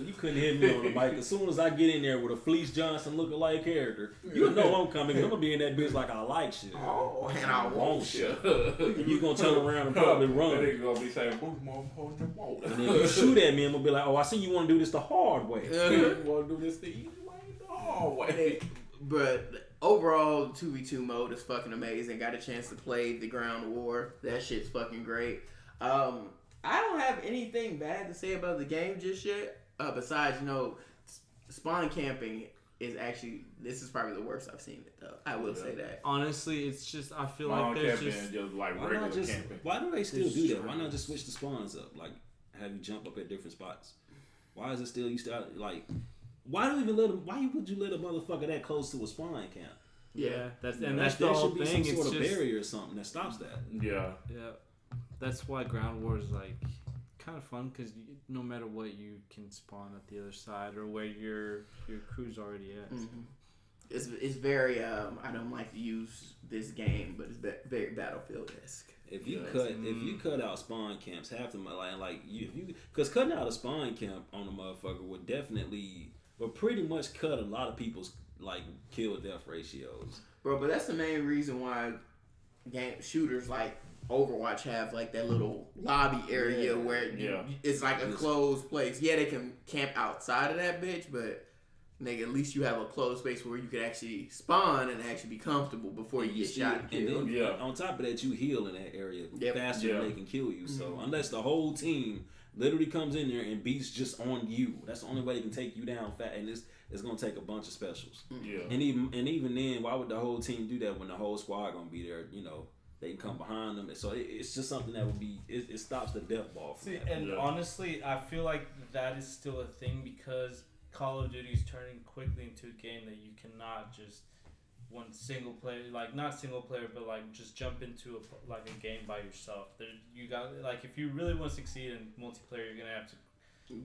You couldn't hit me on the mic. As soon as I get in there with a Fleece Johnson lookalike character, you know I'm coming. I'm gonna be in that bitch like I like shit. Oh, and I won't shit. And you gonna turn around and probably run. That nigga gonna be saying, "Boom, I'm holding the ball." And if you shoot at me, I'm gonna be like, "Oh, I see you want to do this the hard way. You want to do this the easy way, the hard way." But overall, 2v2 mode is fucking amazing. Got a chance to play the ground war. That shit's fucking great. I don't have anything bad to say about the game just yet. Besides, spawn camping is actually, this is probably the worst I've seen it though. I will say that. Honestly, it's just, I feel Spawn like there's camping just like Why regular not just? camping. Why do they still There's do that? Why trying. not just switch the spawns up? Like have you jump up at different spots? Why is it still you start like? Why would you let a motherfucker that close to a spawn camp? Yeah. that's There the whole should be thing. some It's sort of just barrier or something that stops that. Yeah. yeah, that's why ground war is like kind of fun because no matter what, you can spawn at the other side or where your crew's already at. Mm-hmm. It's very I don't like to use this game, but it's very Battlefield-esque. If you cut out spawn camps, half the because cutting out a spawn camp on a motherfucker would pretty much cut a lot of people's like kill death ratios. Bro, but that's the main reason why shooters like Overwatch have like that little lobby area where it's like a closed place. Yeah, they can camp outside of that bitch, but nigga, at least you have a closed space where you can actually spawn and actually be comfortable before you get shot and killed. And then, on top of that, you heal in that area faster than they can kill you. So unless the whole team literally comes in there and beats just on you, that's the only way they can take you down fast. And it's gonna take a bunch of specials. Yeah. And even then, why would the whole team do that when the whole squad gonna be there? You know, they can come behind them. So it's just something that would be it stops the death ball. From that. And honestly, I feel like that is still a thing because Call of Duty is turning quickly into a game that you cannot just one single player, like not single player, but like just jump into a game by yourself. You got like if you really want to succeed in multiplayer, you're gonna have to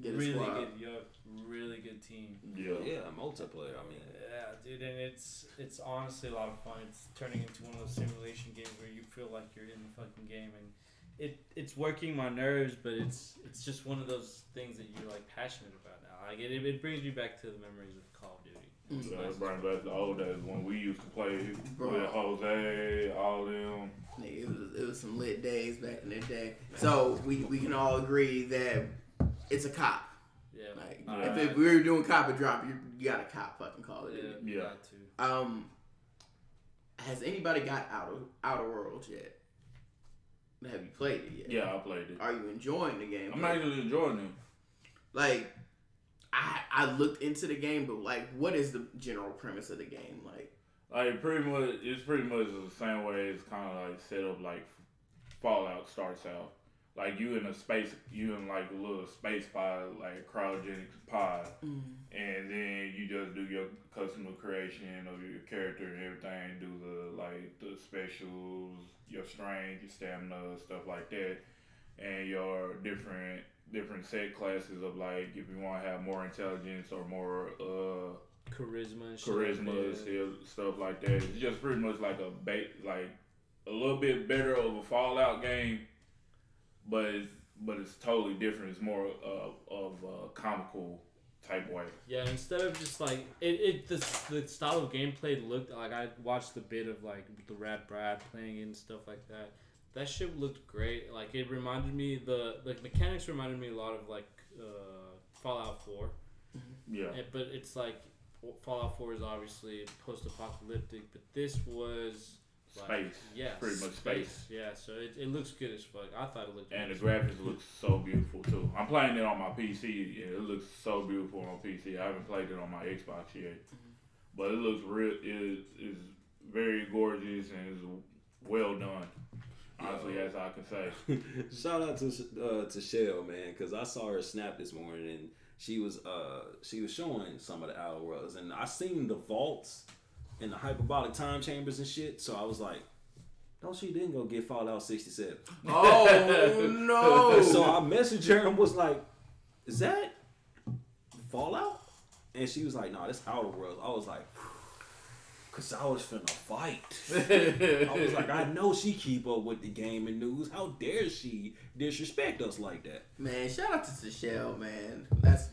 get really good team. Yeah, multiplayer. I mean, yeah, dude, and it's honestly a lot of fun. It's turning into one of those simulation games where you feel like you're in the fucking game, and it's working my nerves, but it's just one of those things that you're like passionate about now. Like it brings me back to the memories of Call of Duty. It brings back the old days when we used to play with Jose, all them. It was some lit days back in the day. So we can all agree that it's a cop. Yeah. Like if we were doing cop and drop, you got a cop fucking Call of Duty. Yeah. Got to. Has anybody got Outer Worlds yet? Have you played it yet? Yeah, I played it. Are you enjoying the game? I'm actually enjoying it. Like, I looked into the game, but like, what is the general premise of the game? Like it's pretty much the same way it's kind of like set up like Fallout starts out. Like you in like a little space pod, like a cryogenic pod, and then you just do your custom creation of your character and everything. Do the specials, your strength, your stamina, stuff like that, and your different set classes of like if you want to have more intelligence or more charisma, stuff like that. It's just pretty much like a little bit better of a Fallout game. But it's totally different. It's more of a comical type way. Yeah, instead of just like the style of gameplay looked like I watched a bit of like the Rat Brad playing it and stuff like that. That shit looked great. Like it reminded me the mechanics reminded me a lot of like Fallout 4. Yeah. But it's like Fallout 4 is obviously post-apocalyptic, but this was. Space. Yeah. Pretty much space. Yeah, so it looks good as fuck. I thought it looked and good. The graphics look so beautiful too. I'm playing it on my PC and it looks so beautiful on PC. I haven't played it on my Xbox yet. But it looks is very gorgeous and is well done. Honestly, as I can say. Shout out to Shell, man, because I saw her snap this morning and she was showing some of the Outer Worlds and I seen the vaults and the hyperbolic time chambers and shit. So I was like, don't she didn't go get Fallout 67. Oh, no. So I messaged her and was like, is that Fallout? And she was like, nah, this Outer Worlds. I was like, because I was finna fight. I was like, I know she keep up with the gaming news. How dare she disrespect us like that? Man, shout out to Seychelle, man. That's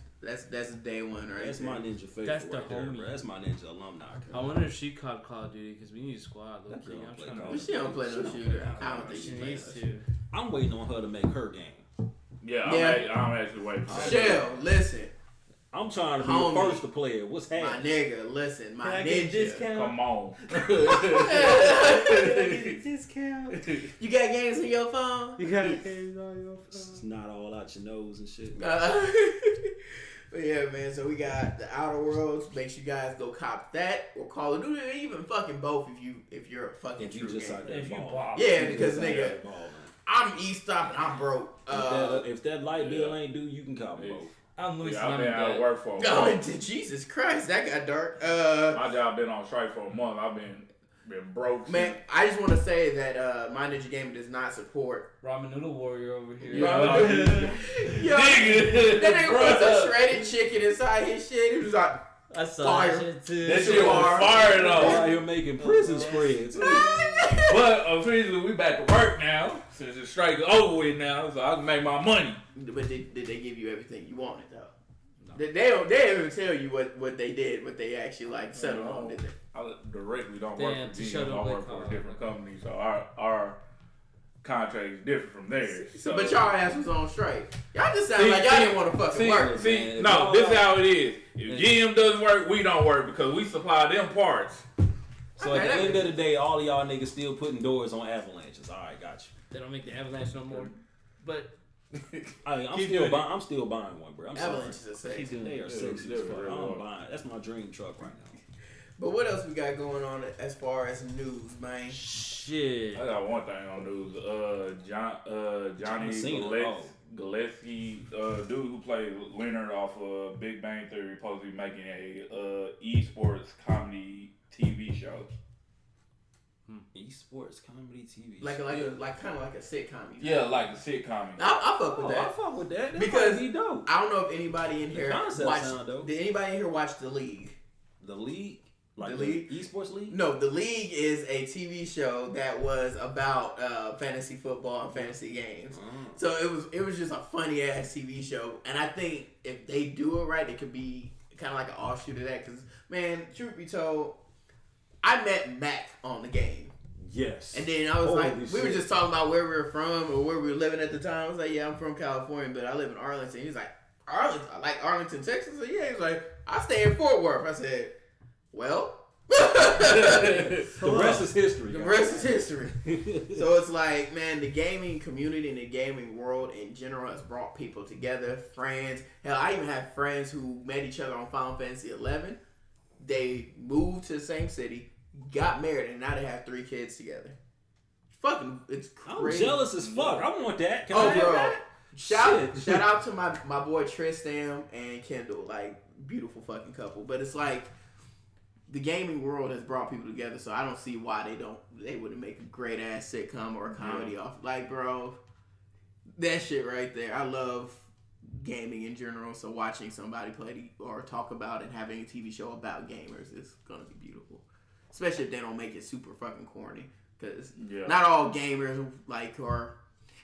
day one, right? That's my ninja favorite. That's the right there, homie. bro. That's my ninja alumni. I wonder if she caught Call of Duty because we need a squad. That girl I'm play trying Call to. of She don't play no shooter. I don't think She she plays needs no to. I'm waiting on her to make her game. Yeah, I'm actually waiting for that. Shell, listen. I'm trying to be Homie. the first to play it. What's My happening? nigga, listen. My Can I get a ninja. discount? Come on. Discount. You got games on your phone? You got games on your It's phone. not all out your nose and shit. But yeah, man. So we got the Outer Worlds. Make sure you guys go cop that or Call of Duty, or even fucking both if you're a fucking If you true just gamer. out there If you balling. ball. Yeah, If you because just out nigga, there balling. I'm E-Stop and I'm broke. If that light bill ain't due, you can cop both. I'm Louis. I've been out of work for a Oh, month. Jesus Christ, that got dark. My job been on strike for a month. I've been Been broke. Man, I just want to say that My Ninja Gaming does not support. Ramen Noodle Warrior over here. Yo, that nigga put some shredded chicken inside his shit. He was like, I saw fire. that shit too. That shit was fire though. Out here making prison spreads. But officially, we back to work now. Since the strike is over with now, so I can make my money. But did they give you everything you wanted though? No. They don't even tell you what they did, what they actually like settled on, did they? I directly don't Damn, work for to GM. shut I up work that for a car. different company, so our contract is different from theirs. So. But y'all ass was on strike. Y'all just sound like y'all didn't want to fucking work. See, no, this is how it is. If GM doesn't work, we don't work because we supply them parts. So at the end of the day, all of y'all niggas still putting doors on avalanches. All right, got you. They don't make the Avalanche no more. But I'm still buying one, bro. I'm Avalanche sorry. is a sexy. They are sexy as fuck. I'm buying. That's my dream truck right now. But what else we got going on as far as news, man? shit. I got one thing on news. Johnny Gillespie, dude who played Leonard off of Big Bang Theory, supposed to be making a esports comedy TV show. Esports comedy TV. Like kind of like a sitcom. Yeah, like a sitcom. I fuck with I that. fuck with that. Because Because he dope. I don't know if anybody in The here concept watched. sound dope. Did anybody in here watch The League? The league, like The the league? esports league. No, The League is a TV show that was about fantasy football and fantasy games. So it was just a funny ass TV show, and I think if they do it right, it could be kind of like an offshoot of that. Because man, truth be told, I met Mack on the game. Yes. And then I was Holy like, we were shit. just talking about where we were from or where we were living at the time. I was like, yeah, I'm from California, but I live in Arlington. He was like, Arlington, like Arlington, Texas? I said, yeah. He was like, I stay in Fort Worth. I said, well, The rest is history. the guys. rest is history. So it's like, man, the gaming community and the gaming world in general has brought people together, friends. Hell, I even have friends who met each other on Final Fantasy 11. They moved to the same city, got married, and now they have 3 kids together. Fucking, it's I'm crazy. jealous as fuck. I want that. Can I have bro. that? Shout Shit. out to my boy Tristan and Kendall, like beautiful fucking couple. But it's like the gaming world has brought people together, so I don't see why they wouldn't make a great ass sitcom or a comedy off. Like, bro, that shit right there. I love gaming in general, so watching somebody play or talk about and having a TV show about gamers is gonna be beautiful. Especially if they don't make it super fucking corny, because not all gamers like are.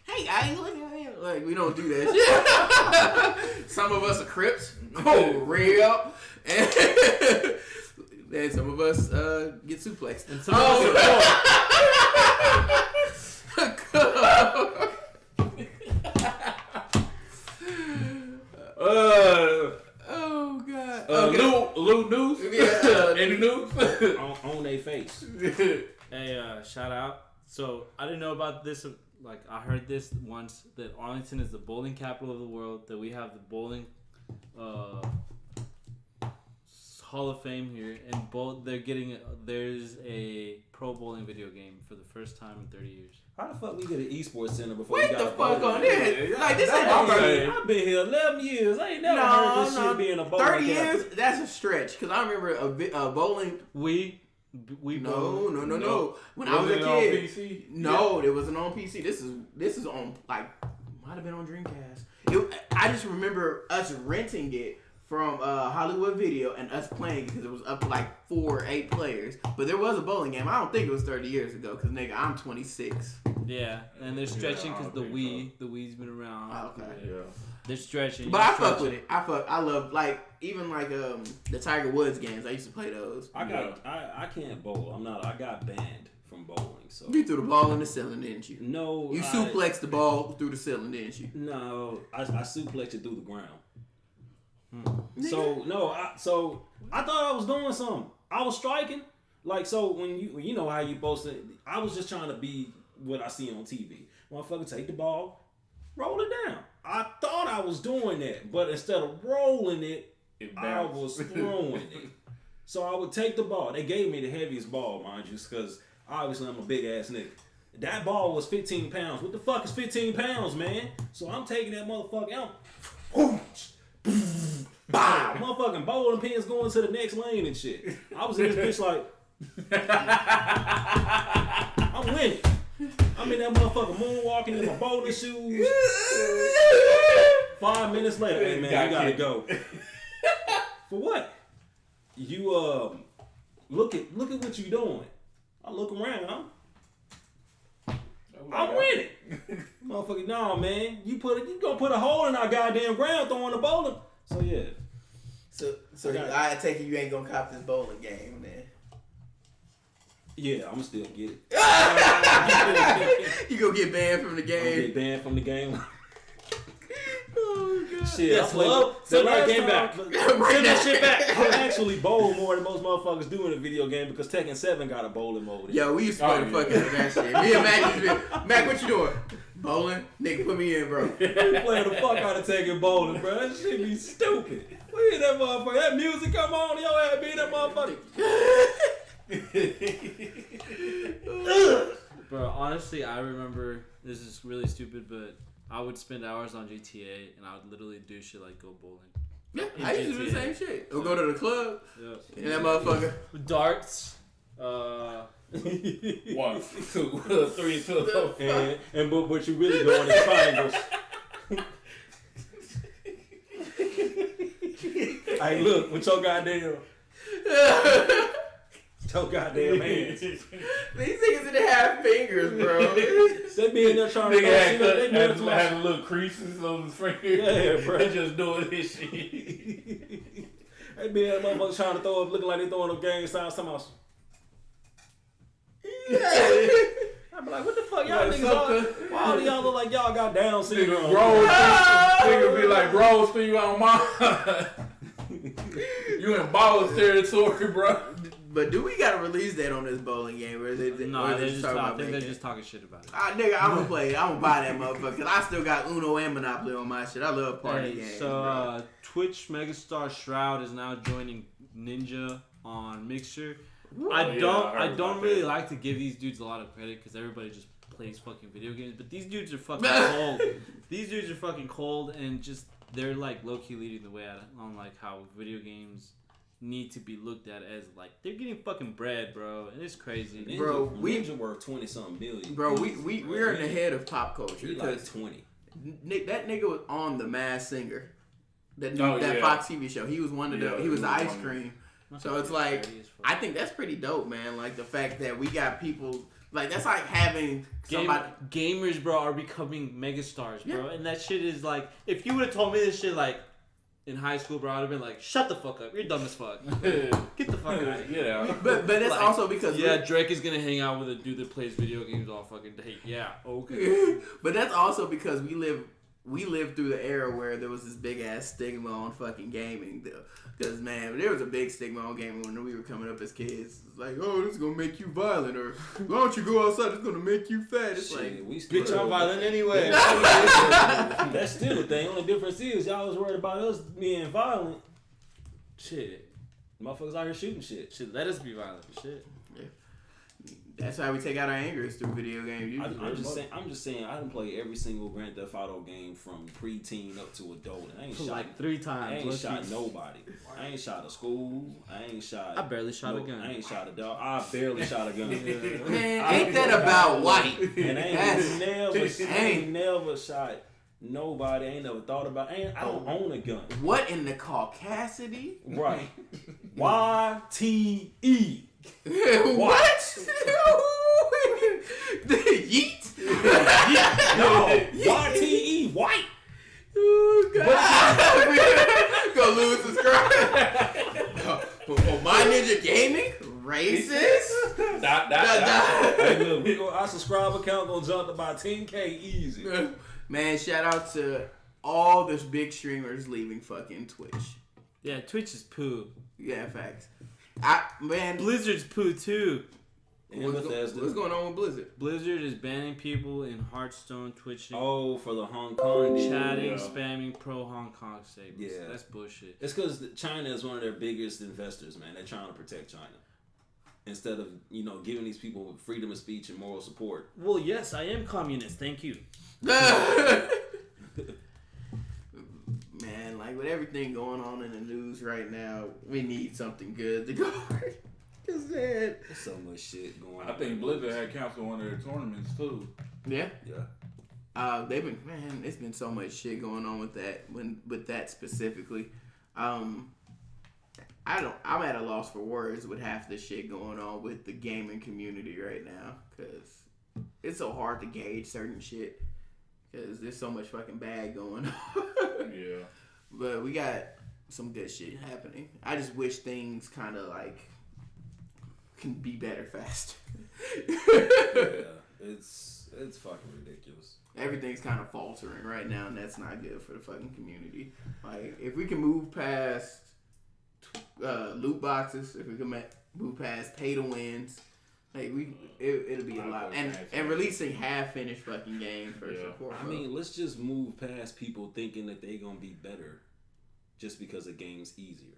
Hey guys, look at him. Like, we don't do that shit. Some of us are Crips. Oh, real. And some of us get suplexed. And some of oh god. Okay. Lou news? Yeah, Any news? on their face. Hey, shout out. So I didn't know about this. Like I heard this once that Arlington is the bowling capital of the world. That we have the bowling Hall of Fame here, and there's a pro bowling video game for the first time in 30 years. How the fuck we get an esports center before Wait we got the a fuck bowling on alley? this. Like, this ain't I've my been here 11 years. I ain't never heard this shit being a bowling 30 capital. years? That's a stretch. Because I remember a bowling. We No. When I was a Wasn't it on kid. PC? No, it wasn't on PC. This is on, like, might have been on Dreamcast. I just remember us renting it from Hollywood Video and us playing because it was up to like 4 or 8 players. But there was a bowling game. I don't think it was 30 years ago because, nigga, I'm 26. Yeah, and they're stretching because I think the Wii's been around. Okay. Yeah. They're stretching. But I fuck with it. I love, like, even like the Tiger Woods games. I used to play those. I can't bowl. I got banned from bowling. So You threw the ball in the ceiling, didn't you? no, You suplexed the ball through the ceiling, didn't you? No, I suplexed it through the ground. Nigga. So no, I thought I was doing something. I was striking. Like, so when you know how you supposed to. I was just trying to be what I see on TV. Motherfucker, take the ball, roll it down. I thought I was doing that, but instead of rolling it, I was throwing it. So I would take the ball. They gave me the heaviest ball, mind you, because obviously I'm a big ass nigga. That ball was 15 pounds. What the fuck is 15 pounds, man? So I'm taking that motherfucker out. Motherfucking bowling pins going to the next lane and shit. I was in this bitch like, I'm winning. I'm in that motherfucker moonwalking in my bowling shoes. 5 minutes later, hey man, you gotta go. For what? You look at what you doing. I look around. I'm winning. Motherfucker, no man. You gonna put a hole in our goddamn ground throwing the bowling. So yeah. So I take it you ain't gonna cop this bowling game, man. Yeah, I'm still get it. You gonna get banned from the I'm game. get banned from the game. Oh god. Shit, Yes, I played love. Send that game back. Send that shit back. I actually bowl more than most motherfuckers do in a video game because Tekken 7 got a bowling mode. Yo, we used to play the fuck out of that shit. Me and Mac used to be, Mac, what you doing? Bowling? Nigga, put me in, bro. We playing the fuck out of Tekken bowling, bro. That shit be stupid. We hear that motherfucker. That music come on, yo ass be that motherfucker. Bro, honestly, I remember, this is really stupid, but I would spend hours on GTA and I would literally do shit like go bowling. Yeah, I used to do the same shit. We'll go to the club. Yeah. And that motherfucker. Darts. 1, 2, 3, 2. And but you really going in triangles. Hey, look, with your goddamn hands. These niggas didn't have fingers, bro. They be in there trying to Nigga go. had little creases on his fingers. Yeah, bro. They just doing this shit. They be in there motherfuckers trying to throw up, looking like they throwing up gang signs. Some else. I be like, what the fuck, y'all niggas all? Why all y'all look like y'all got Down syndrome? Nigga be like, bro, spin you out mine. You in balls territory, bro. But do we gotta release that on this bowling game? Or They're just talking shit about it. Nigga, I'm gonna play it. I'm gonna buy that motherfucker. Cause I still got Uno and Monopoly on my shit. I love party games. So, Twitch megastar Shroud is now joining Ninja on Mixer. I don't really like to give these dudes a lot of credit because everybody just plays fucking video games. But these dudes are fucking cold. These dudes are fucking cold and just they're like low key leading the way on like how video games need to be looked at as like they're getting fucking bread, bro, and it's crazy. Ninja worth 20-something billion. Bro, we're in the head of pop culture. He like 20. That nigga was on The Masked Singer. That yeah. Fox TV show. He was one of the. He was the ice cream. That's So it's like, I think that's pretty dope, man. Like the fact that we got people like that's like having somebody. Gamers, bro, are becoming megastars, bro, and that shit is like, if you would have told me this shit like in high school, bro, I'd have been like, shut the fuck up, you're dumb as fuck, get the fuck out of here. Yeah. But that's like, also because Drake is gonna hang out with a dude that plays video games all fucking day. Yeah, okay. But that's also because we lived through the era where there was this big ass stigma on fucking gaming. Because, man, there was a big stigma on gaming when we were coming up as kids. It's like, oh, this is going to make you violent. Or, why don't you go outside? It's going to make you fat. It's like, bitch, I'm violent anyway. That's still the thing. Only difference is y'all was worried about us being violent. Shit. Motherfuckers out here shooting shit. Shit, let us be violent. Shit. that's how we take out our anger is through video games. I'm just saying. I done played every single Grand Theft Auto game from pre-teen up to adult. And I ain't shot like 3 times. I ain't shot nobody. I ain't shot a school. I barely shot a gun. I ain't shot a dog. I barely shot a gun. Man, ain't that about white? And I ain't never shot nobody. I ain't never thought about. I don't own a gun. What in the caucasity? Right. YTE. What? Yeet? No. YTE. White. Oh, God. Gonna lose subscribe. For My Ninja Gaming? Racist? Hey, look, our subscriber count gonna jump to about 10K easy. Man, shout out to all the big streamers leaving fucking Twitch. Yeah, Twitch is poo. Yeah, facts. Man, Blizzard's poo too. What's going on with Blizzard? Blizzard is banning people in Hearthstone twitching. Oh, for the Hong Kong deal. Chatting, spamming pro Hong Kong statements. Yeah. That's bullshit. It's because China is one of their biggest investors, man. They're trying to protect China. Instead of, giving these people freedom of speech and moral support. Well, yes, I am communist. Thank you. Man, like with everything going on in the news right now, we need something good to go. There's so much shit going on. I think Blizzard had canceled one of their tournaments too. Yeah. Yeah. It's been so much shit going on with that specifically. I'm at a loss for words with half the shit going on with the gaming community right now, because it's so hard to gauge certain shit because there's so much fucking bad going on. Yeah. But we got some good shit happening. I just wish things kind of like can be better fast. Yeah, it's fucking ridiculous. Everything's kind of faltering right now, and that's not good for the fucking community. Like, if we can move past loot boxes, if we can move past pay to wins, like it'll be a lot. And releasing half finished fucking games first and foremost. I mean, let's just move past people thinking that they're gonna be better just because the game's easier.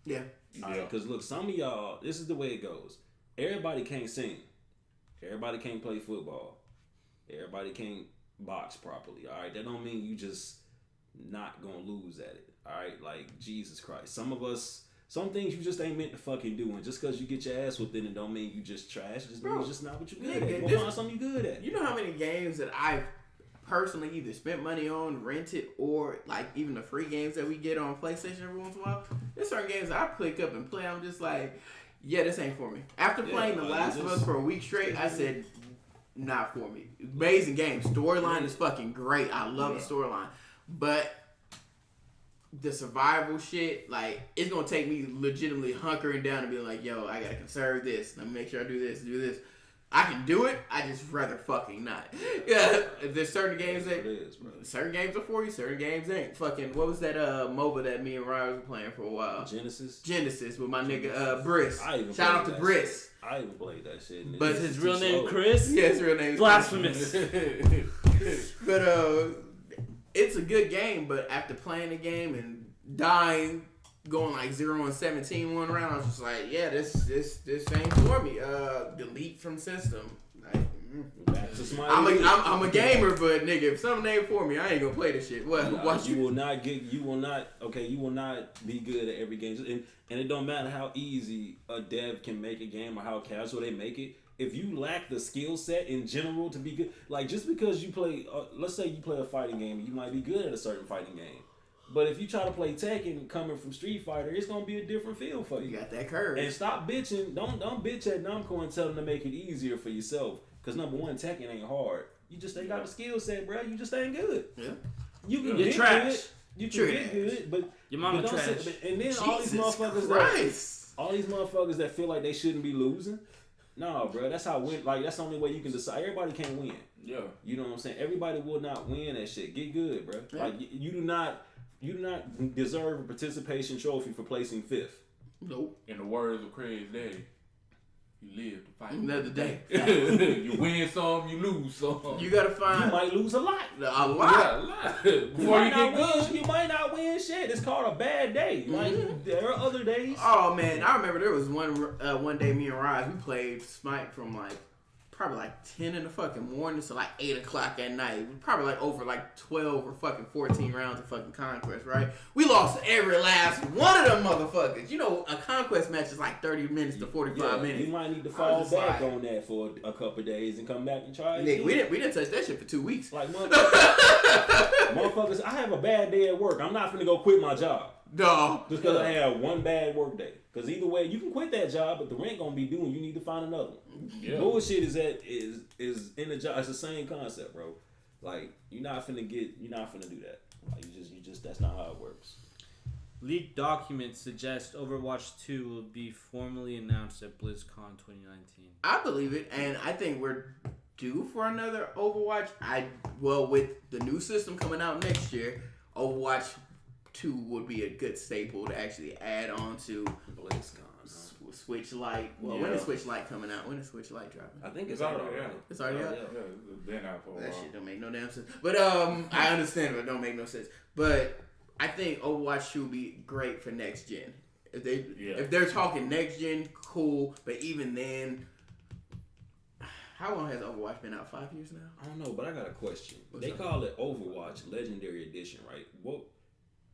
Yeah. Because look, some of y'all, this is the way it goes. Everybody can't sing. Everybody can't play football. Everybody can't box properly. All right, that don't mean you just not gonna lose at it. All right, like Jesus Christ. Some of us, some things you just ain't meant to fucking do, and just because you get your ass whipped in it don't mean you just trash. Just means it's just not what you're good at. Go find something you're good at. You know how many games that I've personally either spent money on, rented, or like even the free games that we get on PlayStation every once in a while? There's certain games that I pick up and play. I'm just like, yeah, this ain't for me. After playing The Last of Us for a week straight, I said, not for me. Amazing game. Storyline is fucking great. I love the storyline. But the survival shit, like, it's going to take me legitimately hunkering down and being like, yo, I got to conserve this. Let me make sure I do this. I can do it. I just rather fucking not. Yeah, there's certain games that certain games are for you, certain games ain't. Fucking what was that MOBA that me and Ryan were playing for a while? Genesis with my nigga Briss. Shout out to Briss. I even played that shit. But his real name Chris? Yeah, his real name is blasphemous. But it's a good game, but after playing the game and dying, going like 0-17 one round, I was just like, yeah, this ain't for me. Delete from system. Like, I'm a gamer, but nigga, if something ain't for me, I ain't gonna play this shit. What? You will not be good at every game, and it don't matter how easy a dev can make a game or how casual they make it. If you lack the skill set in general to be good, like just because you play, let's say you play a fighting game, you might be good at a certain fighting game. But if you try to play Tekken coming from Street Fighter, it's gonna be a different feel for you. You got that curve. And stop bitching. Don't bitch at Namco and tell them to make it easier for yourself. Cause number one, Tekken ain't hard. You just ain't got the skill set, bro. You just ain't good. Yeah. You can get get trash. good. You can get good, but your mama don't trash. And then Jesus all these motherfuckers that feel like they shouldn't be losing. No, bro. That's how win. Like that's the only way you can decide. Everybody can't win. Yeah. You know what I'm saying? Everybody will not win that shit. Get good, bro. Yeah. Like you do not deserve a participation trophy for placing 5th. Nope. In the words of Craig's daddy, you live to fight another day. You win some, you lose some. You gotta find. You might lose a lot. A lot. Before you get good. You might not win shit. It's called a bad day. Like there are other days. Oh man, I remember there was one day me and Rise, we played Smite from like probably like 10 in the fucking morning to like 8 o'clock at night. We probably like over like 12 or fucking 14 rounds of fucking Conquest, right? We lost every last one of them motherfuckers. You know, a Conquest match is like 30 minutes to 45 minutes. You might need to fall back on that for a couple of days and come back and try it. Nigga, we didn't touch that shit for 2 weeks. Like motherfuckers, I have a bad day at work. I'm not finna go quit my job. No. Just because I had one bad work day. Because either way, you can quit that job, but the rent gonna be due and you need to find another one. Yeah. Bullshit is in the job. It's the same concept, bro. Like you're not finna do that. Like you just that's not how it works. Leaked documents suggest Overwatch 2 will be formally announced at BlizzCon 2019. I believe it, and I think we're due for another Overwatch. With the new system coming out next year, Overwatch 2 would be a good staple to actually add on to BlizzCon. Switch Lite. Well, when is Switch Lite coming out? When is Switch Lite dropping? I think it's already out. It's already out? Yeah, it's been out for a while. That shit don't make no damn sense. But I understand, but it don't make no sense. But I think Overwatch 2 would be great for next gen. If they're talking next gen, cool. But even then, how long has Overwatch been out? 5 years now? I don't know, but I got a question. They call it Overwatch Legendary Edition, right?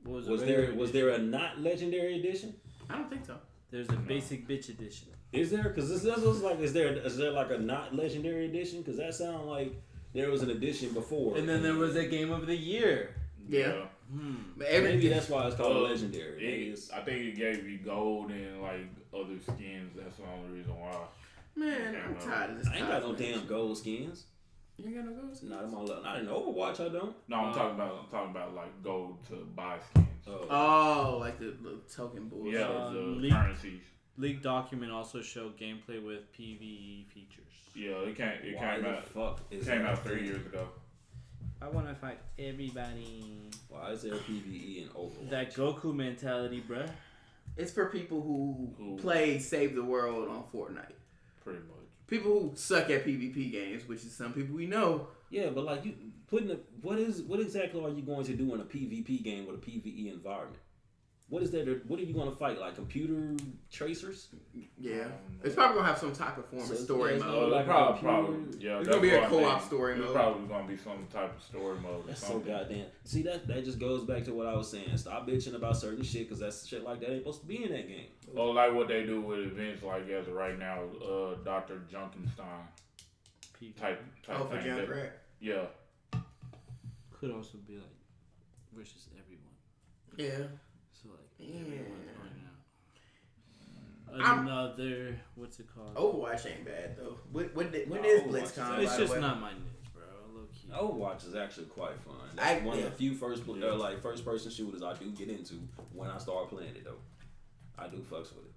Was there a not Legendary Edition? I don't think so. There's a basic bitch edition. Is there? Because this looks like is there like a not legendary edition? Because that sounds like there was an edition before. And then there was a game of the year. Yeah. But maybe that's why it's called legendary. I think it gave you gold and like other skins. That's the only reason why. Man, I'm tired of this. I ain't got no damn gold skins. You ain't got no gold skins? Not in Overwatch. I don't. No, I'm talking about like gold to buy skins. Oh, like the token bullshit. Yeah, the League, currencies. League document also showed gameplay with PvE features. Yeah, it came out 3 years ago. I want to fight everybody. Why is there PvE in Overwatch? That Goku mentality, bruh. It's for people who play Save the World on Fortnite. Pretty much. People who suck at PvP games, which is some people we know. Yeah, but like you what exactly are you going to do in a PvP game with a PvE environment? What is that? What are you going to fight? Like computer tracers? Yeah, it's probably gonna have some type of form of story mode. Like probably, yeah. It's gonna be a co-op story mode. It's probably gonna be some type of story mode. That's so goddamn. See that just goes back to what I was saying. Stop bitching about certain shit because that's shit like that ain't supposed to be in that game. Well, like what they do with events, like as of right now, Dr. Junkenstein type for thing. Junkrat. Yeah. Could also be like versus everyone. Yeah. So like everyone's going out. Another what's it called? Overwatch ain't bad though. When is BlizzCon? It's just not my niche, bro. Low key. Overwatch is actually quite fun. That's one of the few first person shooters I do get into when I start playing it though. I do fucks with it.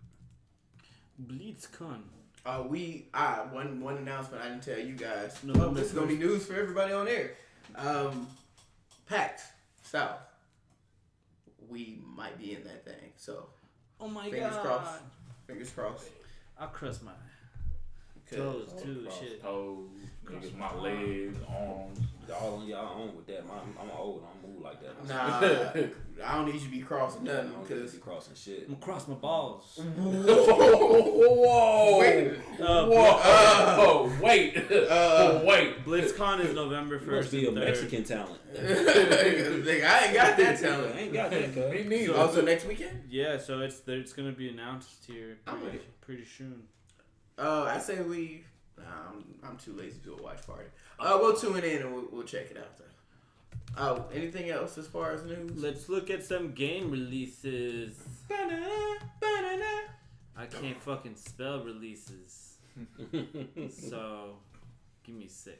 BlitzCon. One announcement I didn't tell you guys. No, this is gonna be news for everybody on air. PAX South. We might be in that thing. So Oh my fingers god. crossed. Fingers crossed. I'll cross my toes too. Shit. Toes, niggas, my legs, arms. Y'all on with that. I'm old. I don't move like that. Nah, I don't need you to be crossing I nothing don't because be crossing shit. I'm gonna cross my balls. Whoa! Wait. Wait. Wait. BlitzCon is November 1st. Must be a and 3rd. Mexican talent. Nigga, I ain't got that talent. I ain't got that. Me neither. Also next weekend? Yeah, so it's gonna be announced here I'm ready. pretty soon. I say we. I'm too lazy to do a watch party. We'll tune in and we'll check it out though. Anything else as far as news? Let's look at some game releases. I can't fucking spell releases. So, give me a sec.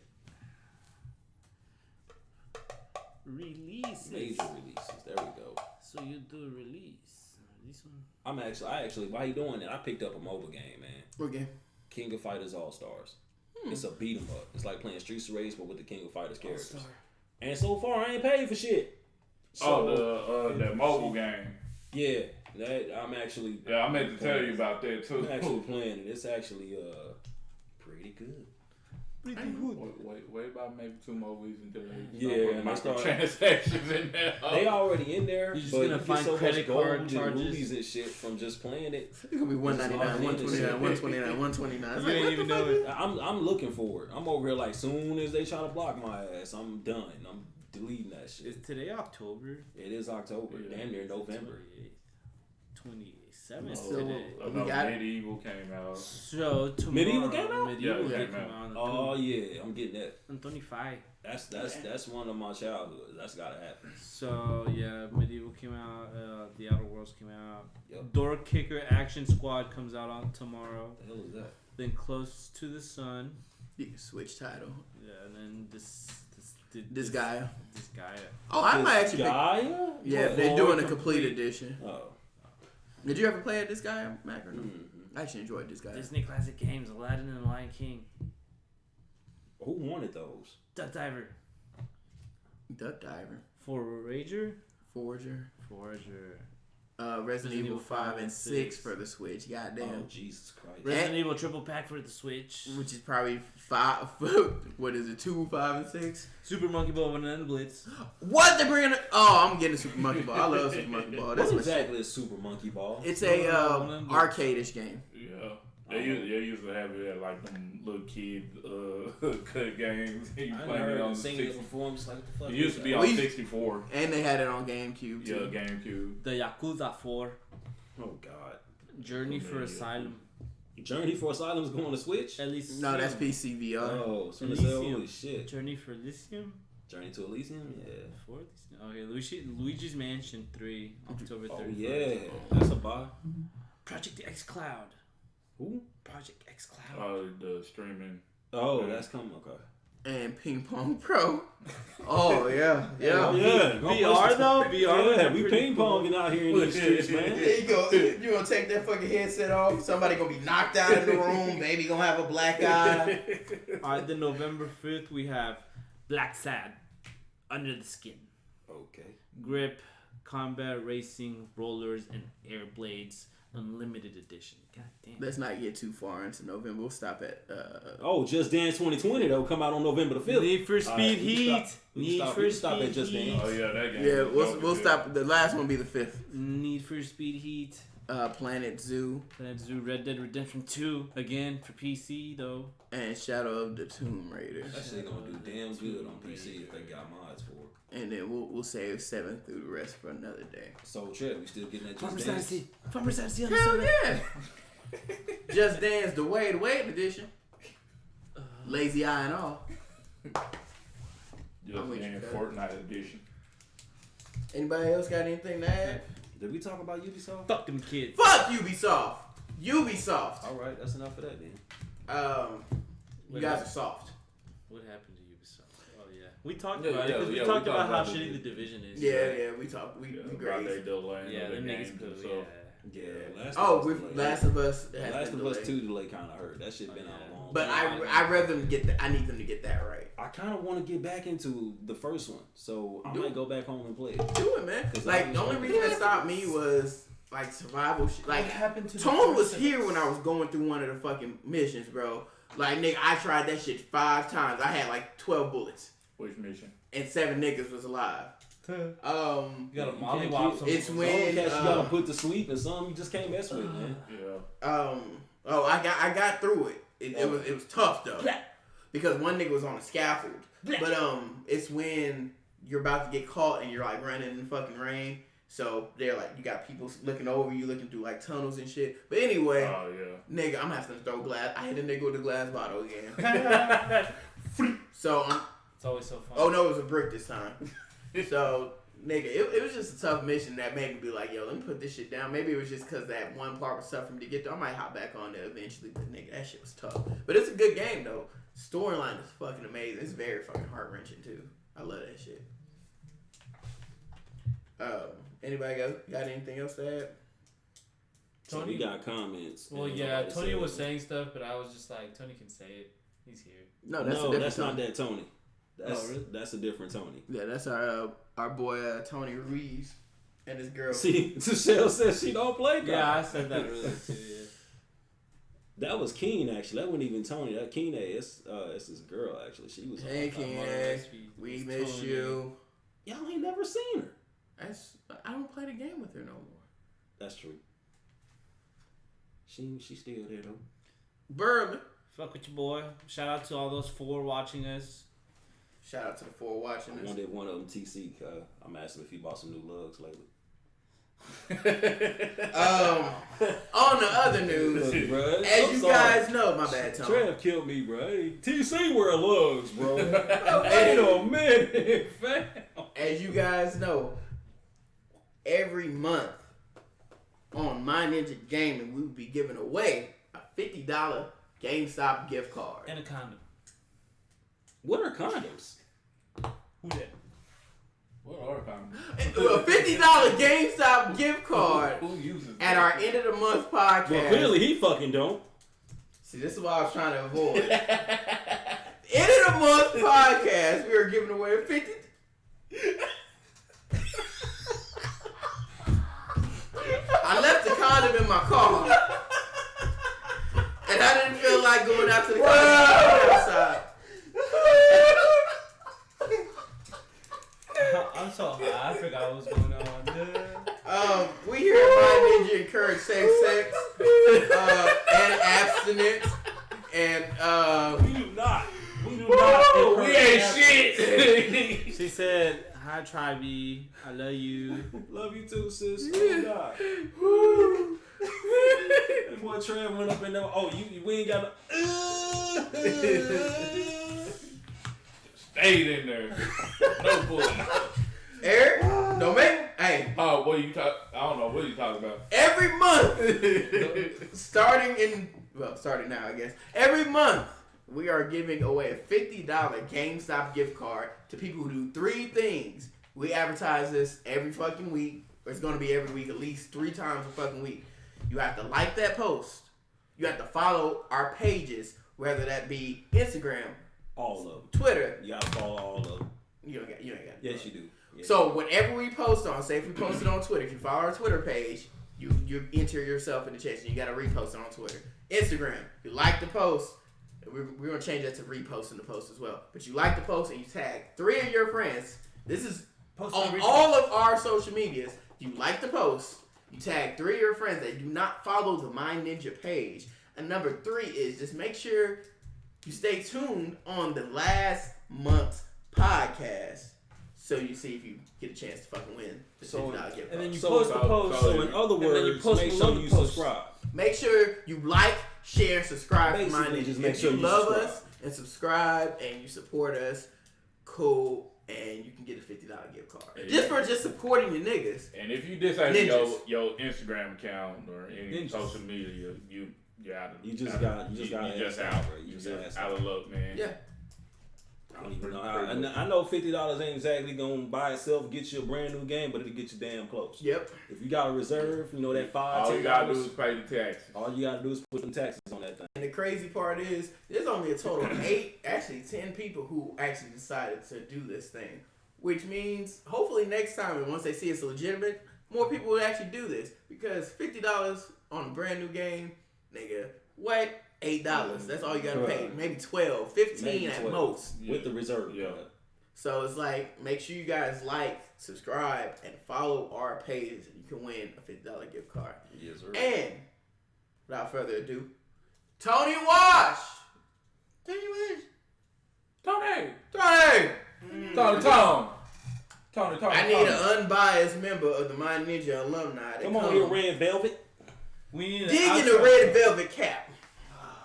Releases. Major releases. There we go. So you do a release. This one. I actually, while you doing that, I picked up a mobile game, man. What game? King of Fighters All Stars. It's a beat 'em up. It's like playing Streets of Rage, but with the King of Fighters characters. All-Star. And so far, I ain't paid for shit. So, the mobile game. Yeah, that I'm actually. Yeah, I meant to tell you about that too. I'm actually playing it. It's actually pretty good. Wait about maybe 2 more weeks until they Yeah, microtransactions in there. They already in there. You're just but gonna you find get so credit much card gold charges. and movies and shit from just playing it. It's gonna be $199, $129, $129. You ain't even know it. I'm looking for it. I'm over here like soon as they try to block my ass, I'm done. I'm deleting that shit. Is today October? It is October, damn near November. 27 So, today. we got it. Medieval came out. So tomorrow, Medieval came out? Medieval Yeah, it came came out. On the Oh yeah, I'm getting that. on 25. That's one of my childhoods. That's gotta happen. So yeah, Medieval came out. The Outer Worlds came out. Yep. Door Kicker Action Squad comes out on tomorrow. What the hell is that? Then Close to the Sun. You can switch title. Yeah, and then this guy. This guy. Oh, I might actually pick. Gaia? Yeah, What? they're doing a complete complete edition. Oh. Did you ever play this guy, Mac, or no? Mm-hmm. I actually enjoyed this guy. Disney Classic Games, Aladdin and the Lion King. Who wanted those? Duck Diver. Duck Diver. Forager. Forger. Forager. Resident Evil 5 and 6 for the Switch. Goddamn. Oh Jesus Christ! Resident Evil Triple Pack for the Switch. Which is probably 5. What is it? 2, 5, and 6. Super Monkey Ball and then Blitz. What they bringing? Oh, I'm getting a Super Monkey Ball. I love Super Monkey Ball. That's What my shit. exactly is Super Monkey Ball? It's a arcade-ish game. Yeah. They used to have it at like them little kid cut games. You I playing heard it on it the singing it 60. before. I'm just like, what the fuck? It used to be Well, on you- 64. And they had it on GameCube Yeah, too. GameCube. The Yakuza 4. Oh God. Journey for Asylum. Journey for Asylum is going to Switch? Elysium. No, that's PC VR. Oh, it's gonna Elysium. say, holy shit. Journey for Elysium? Journey to Elysium? Yeah. Okay, Luigi's Mansion 3, October 31st. Oh, yeah. That's a buy. Project X Cloud. Who? Project X Cloud. The streaming. Oh, that's coming. Okay. And Ping Pong Pro. Oh, yeah. Yeah. VR though? VR. Yeah, we ping ponging out here in these streets, man. There you go. You gonna take that fucking headset off? Somebody gonna be knocked out of the room. Baby gonna have a black eye. Alright, then November 5th we have Black Sad, Under the Skin. Okay. Grip, Combat Racing, Rollers, and Air Blades, Unlimited Edition. God damn. Let's not get too far into November. We'll stop at. Oh, Just Dance 2020 though come out on November the 5th. Need for Speed Heat. Need for Speed Heat. Just Dance. Oh yeah, that game. Yeah, we'll stop. The last one will be the 5th. Need for Speed Heat. Planet Zoo Planet Zoo, Red Dead Redemption 2 again for PC though. and Shadow of the Tomb Raider. That shit gonna do damn good on PC if they got mods for it. And then we'll save 7th through the rest for another day. So Trev, we still getting that Just Farmer's Dance. Dynasty. Farmer's Dynasty on Hell the yeah! Just Dance the Wade edition. Lazy Eye and all. Just with you, in cuz. Fortnite edition. Anybody else got anything to add? Did we talk about Ubisoft? Fuck them kids. Fuck Ubisoft. Ubisoft. All right, that's enough of that then. You guys are soft. What happened to Ubisoft? Oh yeah, we talked Yeah, about it yeah, because we yeah, talked we about how talked about shitty it. the division is. Yeah, we talked. We About great. they delaying Yeah, the them games niggas and put. stuff. Yeah, With Last of Us. has Last been of Us delayed. 2 delay kind of hurt. That shit been out a long But time. I rather them get that. I need them to get that right. I kind of want to get back into the first one, so I Do might it. go back home and play it. Do it, man. 'Cause Like I the was only like, reason that stopped me was like survival shit. Like happened to Tone was here when I was going through one of the fucking missions, bro. Like nigga, I tried that shit 5 times. I had like 12 bullets Which mission? and 7 niggas was alive. You gotta You mollywop can't some. It's Some when cats you gotta put to sleep, and some you just can't mess with, man. Yeah. I got through it. It was tough though. Because one nigga was on a scaffold. But it's when you're about to get caught and you're like running in the fucking rain. So they're like, you got people looking over you, looking through like tunnels and shit. But anyway, Oh yeah. nigga, I'm having to throw glass. I hit a nigga with a glass bottle again. So It's always so fun. oh no, it was a brick this time. So nigga, it was just a tough mission that made me be like, yo, let me put this shit down. Maybe it was just because that one part was tough for me to get to. I might hop back on there eventually, but nigga, that shit was tough. But it's a good game though. Storyline is fucking amazing. It's very fucking heart wrenching too. I love that shit. Anybody got anything else to add? So we got comments. Well, and yeah, nobody Tony said was it. saying stuff, but I was just like, Tony can say it. He's here. No, No, a that's different not Tony. that Tony. That's, really? That's a different Tony. Yeah, that's our boy Tony Ruiz and his girl. See, Michelle says she don't play. Yeah, I God. said that earlier too. Yeah. That was Keen actually. That wasn't even Tony. That Keen, it's his girl actually. She was. Hey on. Ken, we It's miss Tony. you. Y'all ain't never seen her. I don't play the game with her no more. That's true. She's still there though. Bourbon. Fuck with your boy. Shout out to all those 4 watching us. Shout out to the 4 watching I this. wonder if one of them TC. I'm asking if he bought some new lugs lately. On the other news, Bruh, as I'm you sorry. guys know, my bad, Tom. Trev killed me, bro. Hey, TC wear lugs, bro. Wait a minute, fam. As you guys know, every month on My Ninja Gaming, we will be giving away a $50 GameStop gift card. And a condom. What are condoms? Who that? What are comments? A $50 GameStop gift card Who uses at our end of the month podcast. Well, clearly he fucking don't. See, this is what I was trying to avoid. End of the month podcast, we are giving away a 50. I left the condom in my car, and I didn't feel like going out to the condom outside. I'm so high. I forgot what was going on. We here at My Ninja encourage safe sex and abstinence, and We do not. We do not. We ain't shit. She said, "Hi, Tribe. I love you." Love you too, sis. Oh, God. That boy Trevor went up in there. Oh, we ain't got Stayed in there. No bullshit. Eric, don't make. Hey. Oh, what you talk? I don't know what you talking about. Every month, starting now, I guess. Every month, we are giving away a $50 GameStop gift card to people who do 3 things. We advertise this every fucking week. Or it's going to be every week, at least 3 times a fucking week. You have to like that post. You have to follow our pages, whether that be Instagram, all of them. Twitter. You gotta follow all of them. You ain't got. Yes, you do. Yes, so whenever we post on, say if we post it on Twitter, if you follow our Twitter page, you enter yourself in the chest and you got to repost it on Twitter. Instagram, you like the post. We're going to change that to reposting the post as well. But you like the post and you tag 3 of your friends. This is on all of our social medias. You like the post. You tag 3 of your friends that do not follow the My Ninja page. And number 3 is just make sure you stay tuned on the last month's podcast. So you see if you get a chance to fucking win the $50 gift card. And then you post the post. So in other words, make sure you subscribe. Make sure you like, share, subscribe to My Ninja. Just make sure you you love subscribe. us and subscribe and you support us, cool, and you can get a $50 gift card. Yeah. For supporting your niggas. And if you disable Ninjas. your Instagram account or any Ninjas. social media, you out. You just got out. You just out of luck, man. Yeah. I don't even know how. I know $50 ain't exactly gonna by itself get you a brand new game, but it'll get you damn close. Yep. If you got a reserve, that $5, all you gotta do is pay the taxes. All you gotta do is put them taxes on that thing. And the crazy part is, there's only a total of 10 people who actually decided to do this thing. Which means, hopefully next time, and once they see it's legitimate, more people will actually do this. Because $50 on a brand new game, nigga, what? $8. That's all you gotta pay. Maybe 12, 15 at most. With the reserve. Yeah. So it's like, make sure you guys like, subscribe, and follow our pages, and you can win a $50 gift card. Yes, sir. And without further ado, Tony Wash. Tony. I need an unbiased member of the My Ninja alumni. Come on here, Red Velvet. We need dig in the red velvet cap.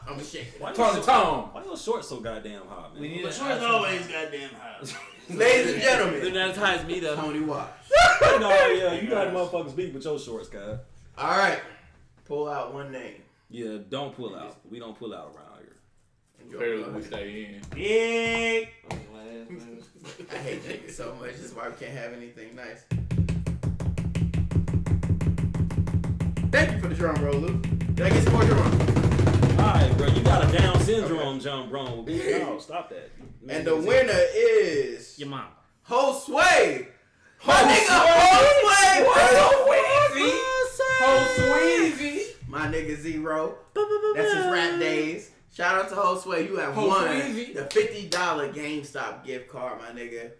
I'm shaking. Why your shorts so goddamn hot, man? We need Shorts always goddamn hot. Ladies and gentlemen, They're not as high as me though. Tony Wash. No, yeah, you got motherfuckers beat with your shorts, guys. All right, pull out one name. Yeah, don't pull out. We don't pull out around here. Clearly we stay in. Big. I hate niggas so much. That's why we can't have anything nice. Thank you for the drum roll, Luke. Did I get some more drum roll? Alright, bro, you got a Down syndrome, John Brown. No, stop that. And the winner is Your mom. Josue. My nigga Josue. My nigga Zero. That's his rap days. Shout out to Josue. You have won the $50 GameStop gift card, my nigga.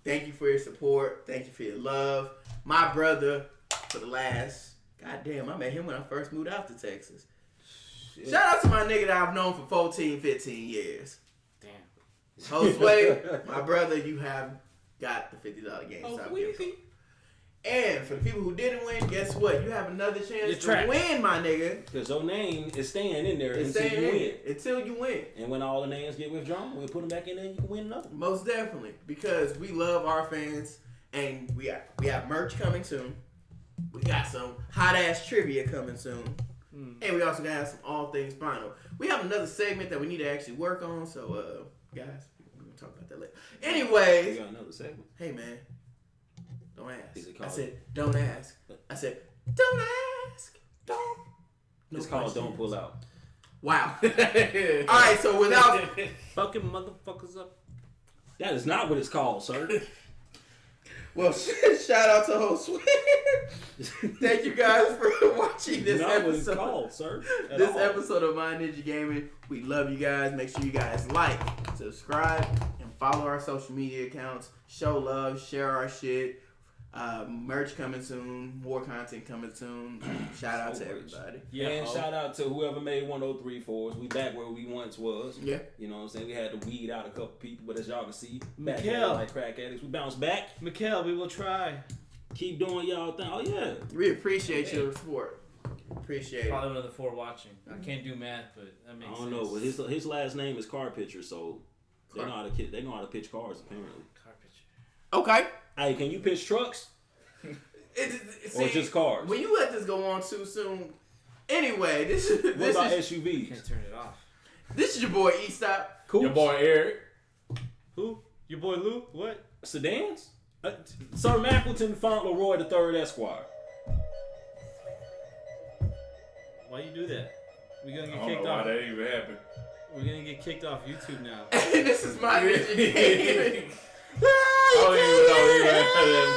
Thank you for your support. Thank you for your love. My brother for the last. Goddamn, I met him when I first moved out to Texas. Shit. Shout out to my nigga that I've known for 14, 15 years. Damn. Josue, my brother, you have got the $50 GameStop gift card. And for the people who didn't win, guess what? You have another chance to win, my nigga. Because your name is staying in there It's until you staying win. Until you win. And when all the names get withdrawn, we'll put them back in there and you can win another. Most definitely. Because we love our fans. And we have merch coming soon. We got some hot-ass trivia coming soon. And we also got some all things final. We have another segment that we need to actually work on. So, guys, we're going to talk about that later. Anyways. We got another segment. Hey, man. Don't ask. Is it I called? said, don't ask. I said, don't ask. Don't. No It's called questions. Don't Pull Out. Wow. Alright, so without... Fucking motherfuckers up. That is not what it's called, sir. Well, shout out to Josue. Thank you guys for watching this not what it's episode. called, sir. This episode of My Ninja Gaming. We love you guys. Make sure you guys like, subscribe, and follow our social media accounts. Show love, share our shit. Merch coming soon, more content coming soon. Shout out to everybody. Yeah, and shout out to whoever made 103.4s. We back where we once was. Yeah. You know what I'm saying? We had to weed out a couple people, but as y'all can see, back Mikhail. there like crack addicts. We bounce back. Mikhail, we will try. Keep doing y'all thing. Oh, yeah. We appreciate your support. Appreciate it. Probably one of the 4 watching. I can't do math, but that makes I sense. don't know, but his last name is Car Pitcher, so they know how to pitch cars apparently. Car picture. Okay. Hey, can you pitch trucks See, or just cars? when you let this go on too soon. Anyway, this is What about You SUVs? can't turn it off. this is your boy E-Stop. Cool. Your boy Eric. Who? Your boy Lou? What? Sedans? Sir Mackleton Fauntleroy III Esquire. Why you do that? We gonna I get don't kicked know why off. that even happened. We're gonna get kicked off YouTube now. This is my ninja gaming. I don't even know.